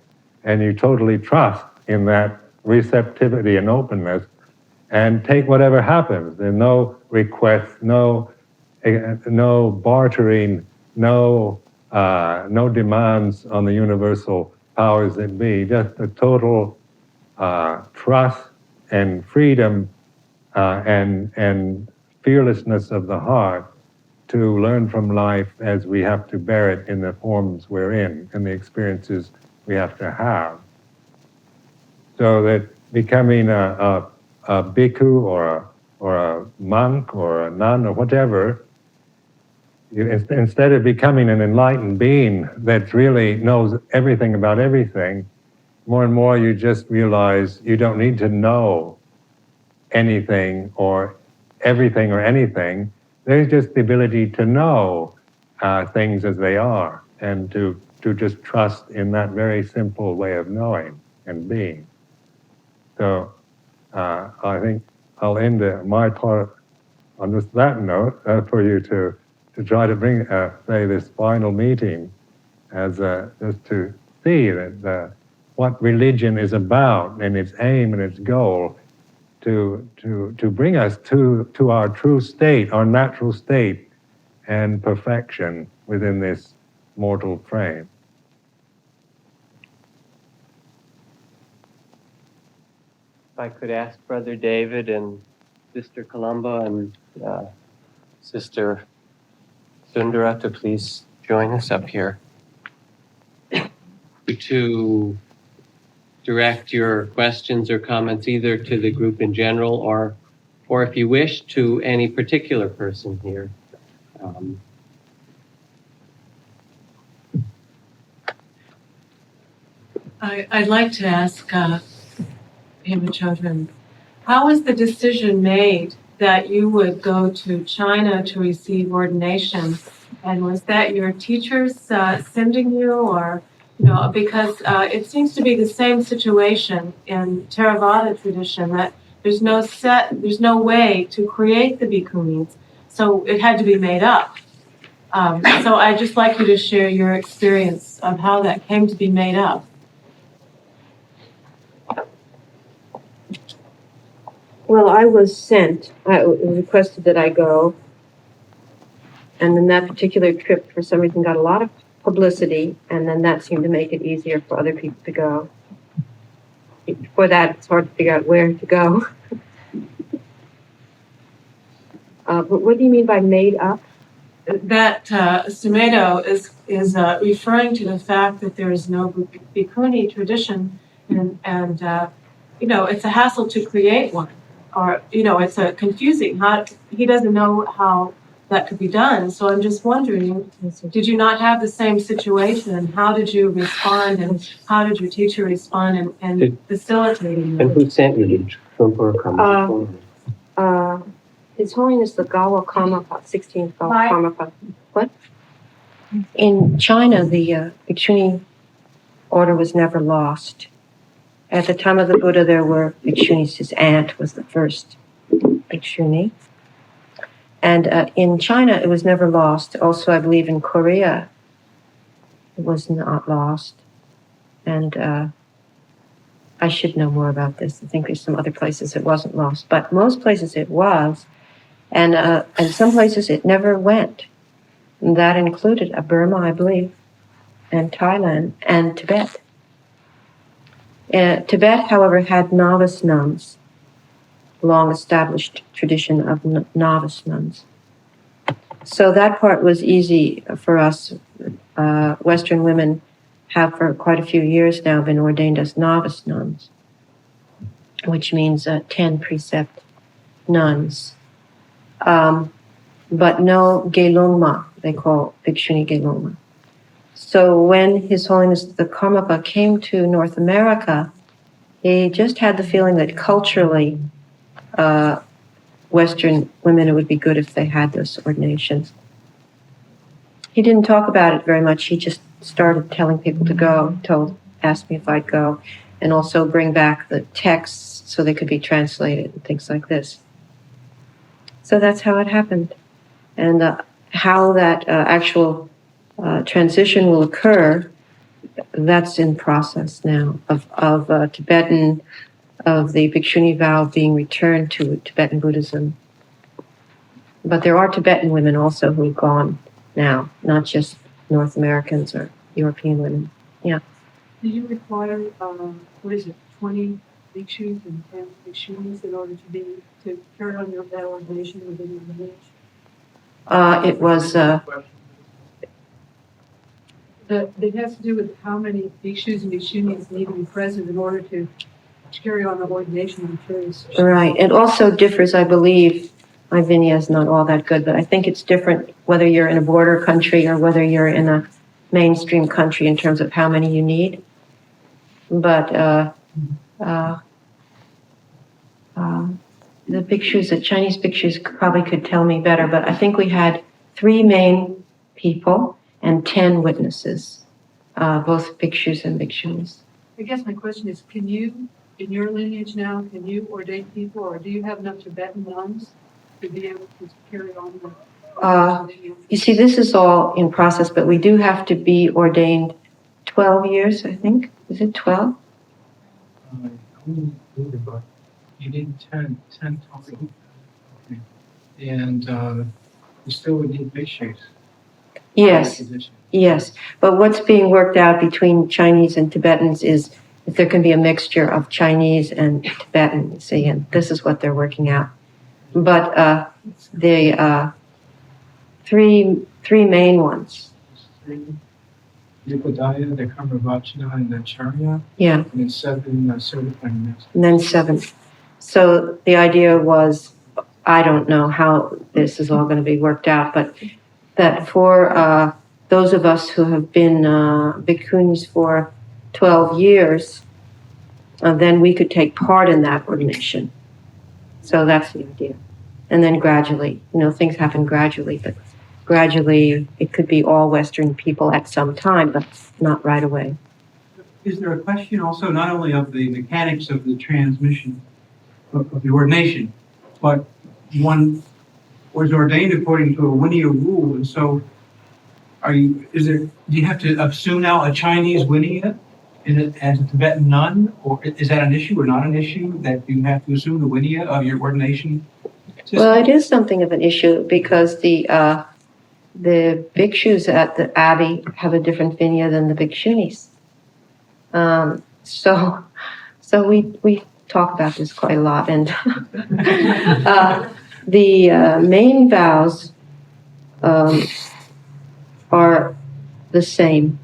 And you totally trust in that receptivity and openness and take whatever happens. There's no requests, no bartering, no demands on the universal powers that be, just a total trust and freedom and fearlessness of the heart to learn from life as we have to bear it in the forms we're in and the experiences we have to have. So that becoming a bhikkhu or a monk or a nun or whatever, instead of becoming an enlightened being that really knows everything about everything, more and more you just realize you don't need to know anything or everything or anything. There's just the ability to know things as they are and to just trust in that very simple way of knowing and being. So I think I'll end my part on just that note for you to try to bring, say, this final meeting as just to see that what religion is about and its aim and its goal to bring us to our true state, our natural state and perfection within this mortal frame. If I could ask Brother David and Sister Columba and Sister Sundara to please join us up here to direct your questions or comments either to the group in general or if you wish, to any particular person here. I'd like to ask Pema Chödrön, how was the decision made that you would go to China to receive ordination? And was that your teachers sending you, or because it seems to be the same situation in Theravada tradition that there's no way to create the bhikkhunis, so it had to be made up. So I'd just like you to share your experience of how that came to be made up. Well, I was sent. I was requested that I go, and then that particular trip, for some reason, got a lot of publicity, and then that seemed to make it easier for other people to go. Before that, it's hard to figure out where to go. But what do you mean by made up? That Sumedho is referring to the fact that there is no bhikkhuni tradition, and it's a hassle to create one, or it's a confusing. He doesn't know how that could be done. So I'm just wondering, did you not have the same situation, and how did you respond, and how did your teacher respond in facilitating that? And who sent you to Trungpa? His Holiness the Gawa Karmapa, 16th Gawa Karmapa. What? In China, the Bhikshuni order was never lost. At the time of the Buddha, there were Bhikshunis. His aunt was the first Bhikshuni. And in China, it was never lost. Also, I believe in Korea, it was not lost. And I should know more about this. I think there's some other places it wasn't lost. But most places it was. And some places it never went. And that included Burma, I believe, and Thailand, and Tibet. Tibet, however, had novice nuns, long-established tradition of novice nuns. So that part was easy for us. Western women have for quite a few years now been ordained as novice nuns, which means 10 precept nuns. But no Gelungma, they call Bhikshuni Gelungma. So when His Holiness the Karmapa came to North America, he just had the feeling that culturally, Western women, it would be good if they had those ordinations. He didn't talk about it very much. He just started telling people to go, asked me if I'd go, and also bring back the texts so they could be translated and things like this. So that's how it happened. And how that actual transition will occur, that's in process now, of Tibetan, of the Bhikshuni vow being returned to Tibetan Buddhism. But there are Tibetan women also who have gone now, not just North Americans or European women. Yeah. Do you require, 20 bhikshus and 10 bhikshunis in order to carry on your vow ordination within your village? It was... It has to do with how many bhikshus and bhikshunis need to be present in order to carry on the ordination. I'm curious. Right. It also differs, I believe. My Vinaya is not all that good, but I think it's different whether you're in a border country or whether you're in a mainstream country in terms of how many you need. But the bhikshus, the Chinese bhikshus probably could tell me better, but I think we had 3 main people and 10 witnesses, both bhikshus and bhikshunis. I guess my question is, can you, in your lineage now, can you ordain people, or do you have enough Tibetan nuns to be able to carry on the You see, this is all in process, but we do have to be ordained 12 years, I think. Is it 12? But you need 10 total. Okay. And you still would need bhikshus. Yes, yes. But what's being worked out between Chinese and Tibetans is if there can be a mixture of Chinese and Tibetan, you see, and this is what they're working out. But the three main ones. Yukodaya, the Karmavachana, and the Charya. Yeah. And then 7 certifying masters. And then 7. So the idea was, I don't know how this is all going to be worked out, but that for those of us who have been bhikkhunis for 12 years, then we could take part in that ordination. So that's the idea. And then gradually, things happen gradually, but gradually it could be all Western people at some time, but not right away. Is there a question also not only of the mechanics of the transmission of the ordination, but one was ordained according to a linear rule, and so do you have to assume now a Chinese linear as a Tibetan nun, or is that an issue or not an issue that you have to assume the linear of your ordination system? Well, it is something of an issue because the bhikshus at the abbey have a different vinaya than the bhikshunis. So we talk about this quite a lot, and the main vows are the same.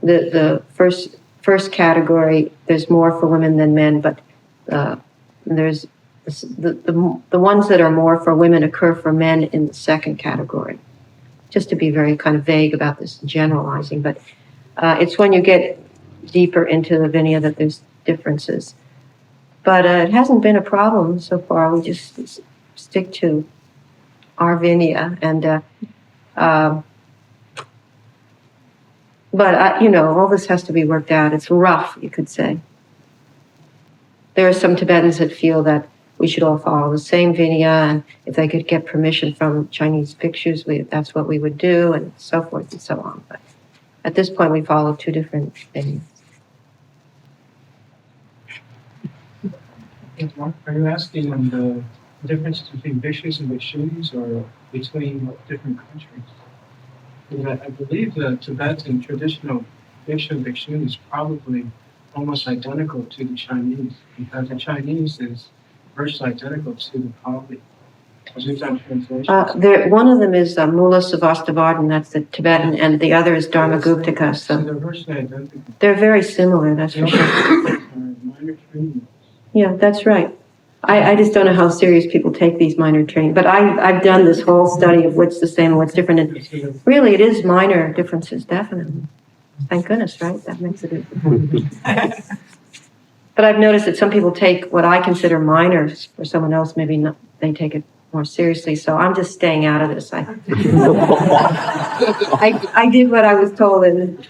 The first category, there's more for women than men, but there's the ones that are more for women occur for men in the second category. Just to be very kind of vague about this generalizing, but it's when you get deeper into the vinaya that there's differences. But it hasn't been a problem so far. We just stick to our vinaya, and but all this has to be worked out. It's rough, you could say. There are some Tibetans that feel that we should all follow the same vinaya, and if they could get permission from Chinese bhikshus, that's what we would do, and so forth and so on. But at this point, we follow two different vinayas. Are you asking the difference between bhikshus and bhikshunis, or between different countries? Because I believe the Tibetan traditional bhikshu and bhikshuni is probably almost identical to the Chinese, because the Chinese is virtually identical to the Pali. One of them is Mula Savasthavardhan, that's the Tibetan, and the other is Dharmaguptaka. So they're virtually identical. They're very similar, that's for sure. Minor training. Yeah, that's right. I just don't know how serious people take these minor training. But I've done this whole study of what's the same and what's different. And really, it is minor differences, definitely. Thank goodness, right? That makes a difference. But I've noticed that some people take what I consider minors for someone else, maybe not, they take it more seriously. So I'm just staying out of this. I did what I was told. And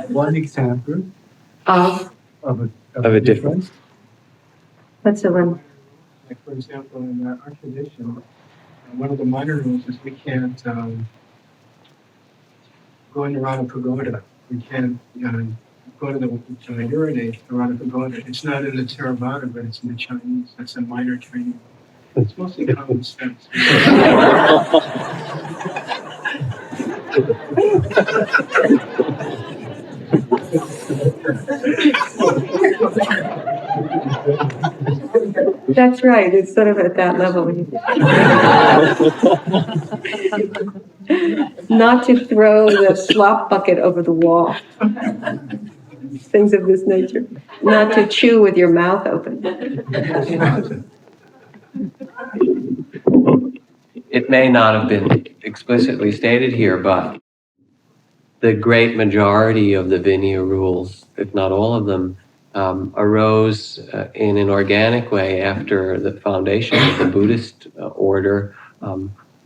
one example of a difference. What's the one? Like, for example, in our tradition, one of the minor rules is we can't go in around a pagoda. We can't go to the urinate around a pagoda. It's not in the Theravada, but it's in the Chinese. That's a minor training. It's mostly common sense. That's right. It's sort of at that level. Not to throw the slop bucket over the wall. Things of this nature. Not to chew with your mouth open. It may not have been explicitly stated here, but the great majority of the Vinaya rules, if not all of them, arose in an organic way after the foundation of the Buddhist order,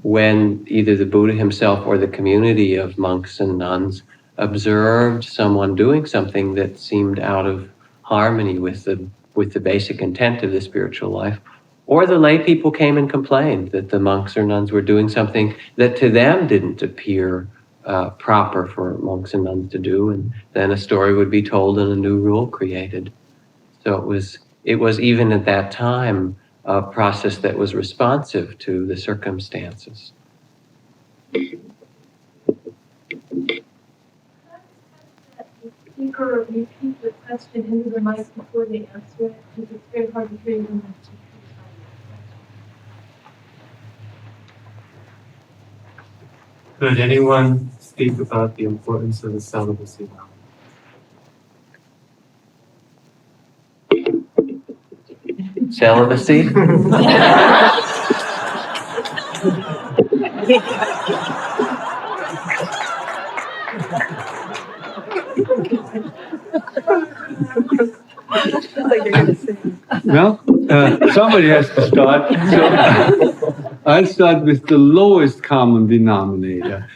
when either the Buddha himself or the community of monks and nuns observed someone doing something that seemed out of harmony with the basic intent of the spiritual life. Or the lay people came and complained that the monks or nuns were doing something that to them didn't appear proper for monks and nuns to do, and then a story would be told and a new rule created. So it was even at that time a process that was responsive to the circumstances. Speaker repeat the question into the mic before they answer it, because it's very hard to hear them. Could anyone speak about the importance of the celibacy vow? Celibacy? what you're going to say. Well, somebody has to start. So I'll start with the lowest common denominator,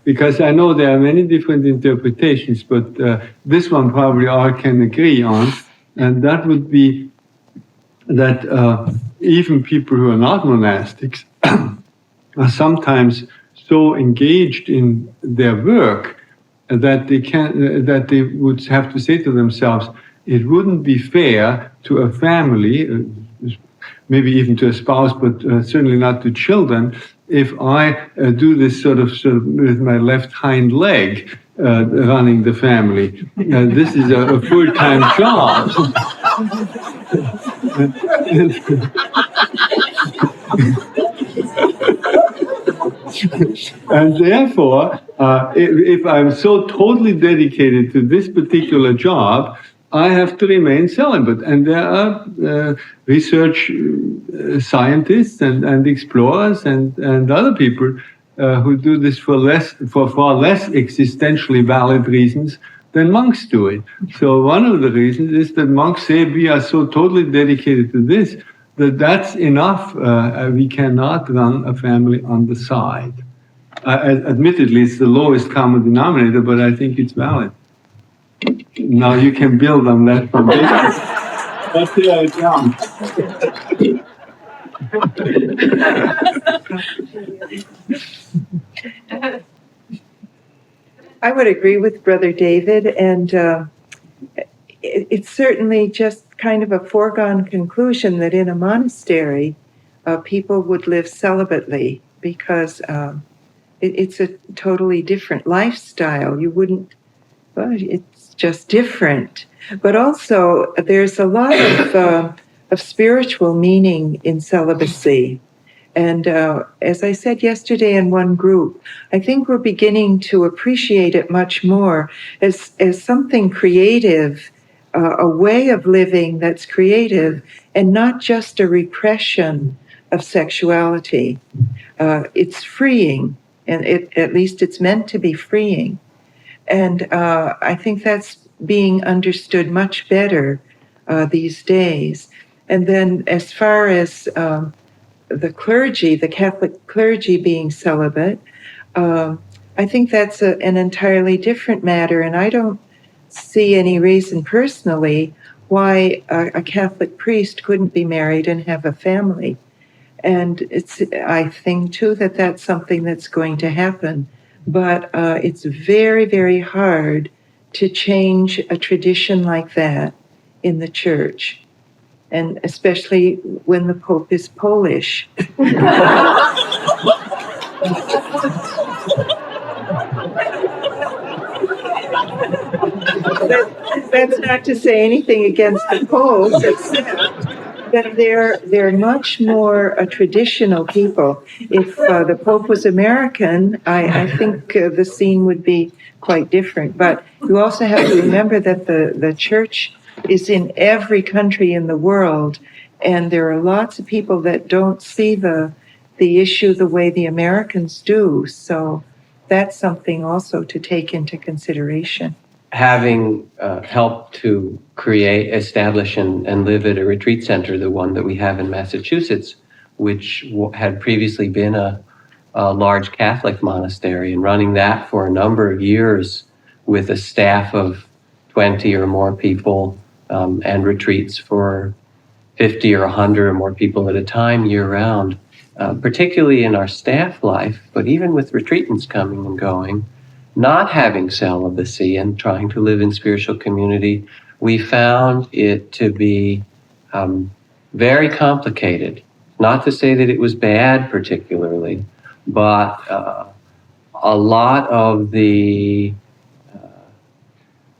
because I know there are many different interpretations, but this one probably all can agree on, and that would be that even people who are not monastics are sometimes so engaged in their work that they would have to say to themselves, it wouldn't be fair to a family, maybe even to a spouse, but certainly not to children, if I do this sort of with my left hind leg running the family. This is a full-time job. And therefore, if I'm so totally dedicated to this particular job, I have to remain celibate. And there are research scientists and explorers and other people who do this for far less existentially valid reasons than monks do it. So one of the reasons is that monks say we are so totally dedicated to this that's enough. We cannot run a family on the side. Admittedly, it's the lowest common denominator, but I think it's valid. Now you can build on that foundation. That's the idea. I would agree with Brother David, and it's certainly just kind of a foregone conclusion that in a monastery, people would live celibately because it's a totally different lifestyle. You wouldn't, well, it's just different. But also, there's a lot of spiritual meaning in celibacy. And as I said yesterday in one group, I think we're beginning to appreciate it much more as something creative, a way of living that's creative and not just a repression of sexuality. It's freeing, and at least it's meant to be freeing. And I think that's being understood much better these days. And then as far as the clergy, the Catholic clergy being celibate, I think that's an entirely different matter, and I don't see any reason personally why a Catholic priest couldn't be married and have a family. And I think too that that's something that's going to happen, but it's very, very hard to change a tradition like that in the church. And especially when the Pope is Polish. That's not to say anything against the Poles, except that they're much more traditional people. If the Pope was American, I think the scene would be quite different. But you also have to remember that the church is in every country in the world, and there are lots of people that don't see the issue the way the Americans do. So that's something also to take into consideration. Having helped to establish and live at a retreat center, the one that we have in Massachusetts, which had previously been a large Catholic monastery, and running that for a number of years with a staff of 20 or more people, and retreats for 50 or 100 or more people at a time year-round, particularly in our staff life, but even with retreatants coming and going, not having celibacy and trying to live in spiritual community, we found it to be very complicated. Not to say that it was bad particularly, but a lot of the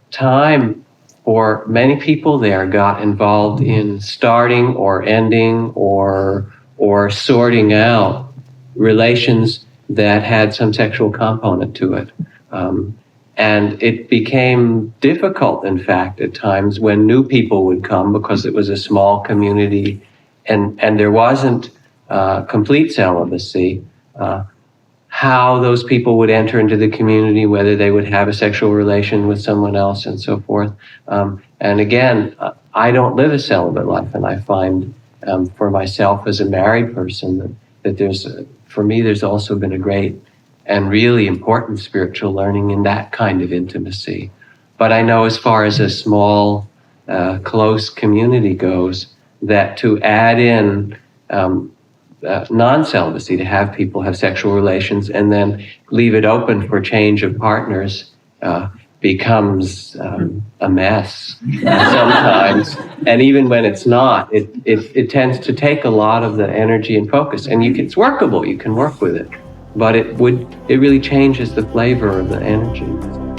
time for many people there got involved in starting or ending or sorting out relations that had some sexual component to it. And it became difficult, in fact, at times when new people would come, because it was a small community and there wasn't complete celibacy, how those people would enter into the community, whether they would have a sexual relation with someone else and so forth. And again, I don't live a celibate life, and I find for myself as a married person that for me, there's also been a great and really important spiritual learning in that kind of intimacy. But I know as far as a small, close community goes, that to add in non-celibacy, to have people have sexual relations and then leave it open for change of partners becomes a mess sometimes. And even when it's not, it tends to take a lot of the energy and focus. And it's workable, you can work with it. But it really changes the flavor of the energy.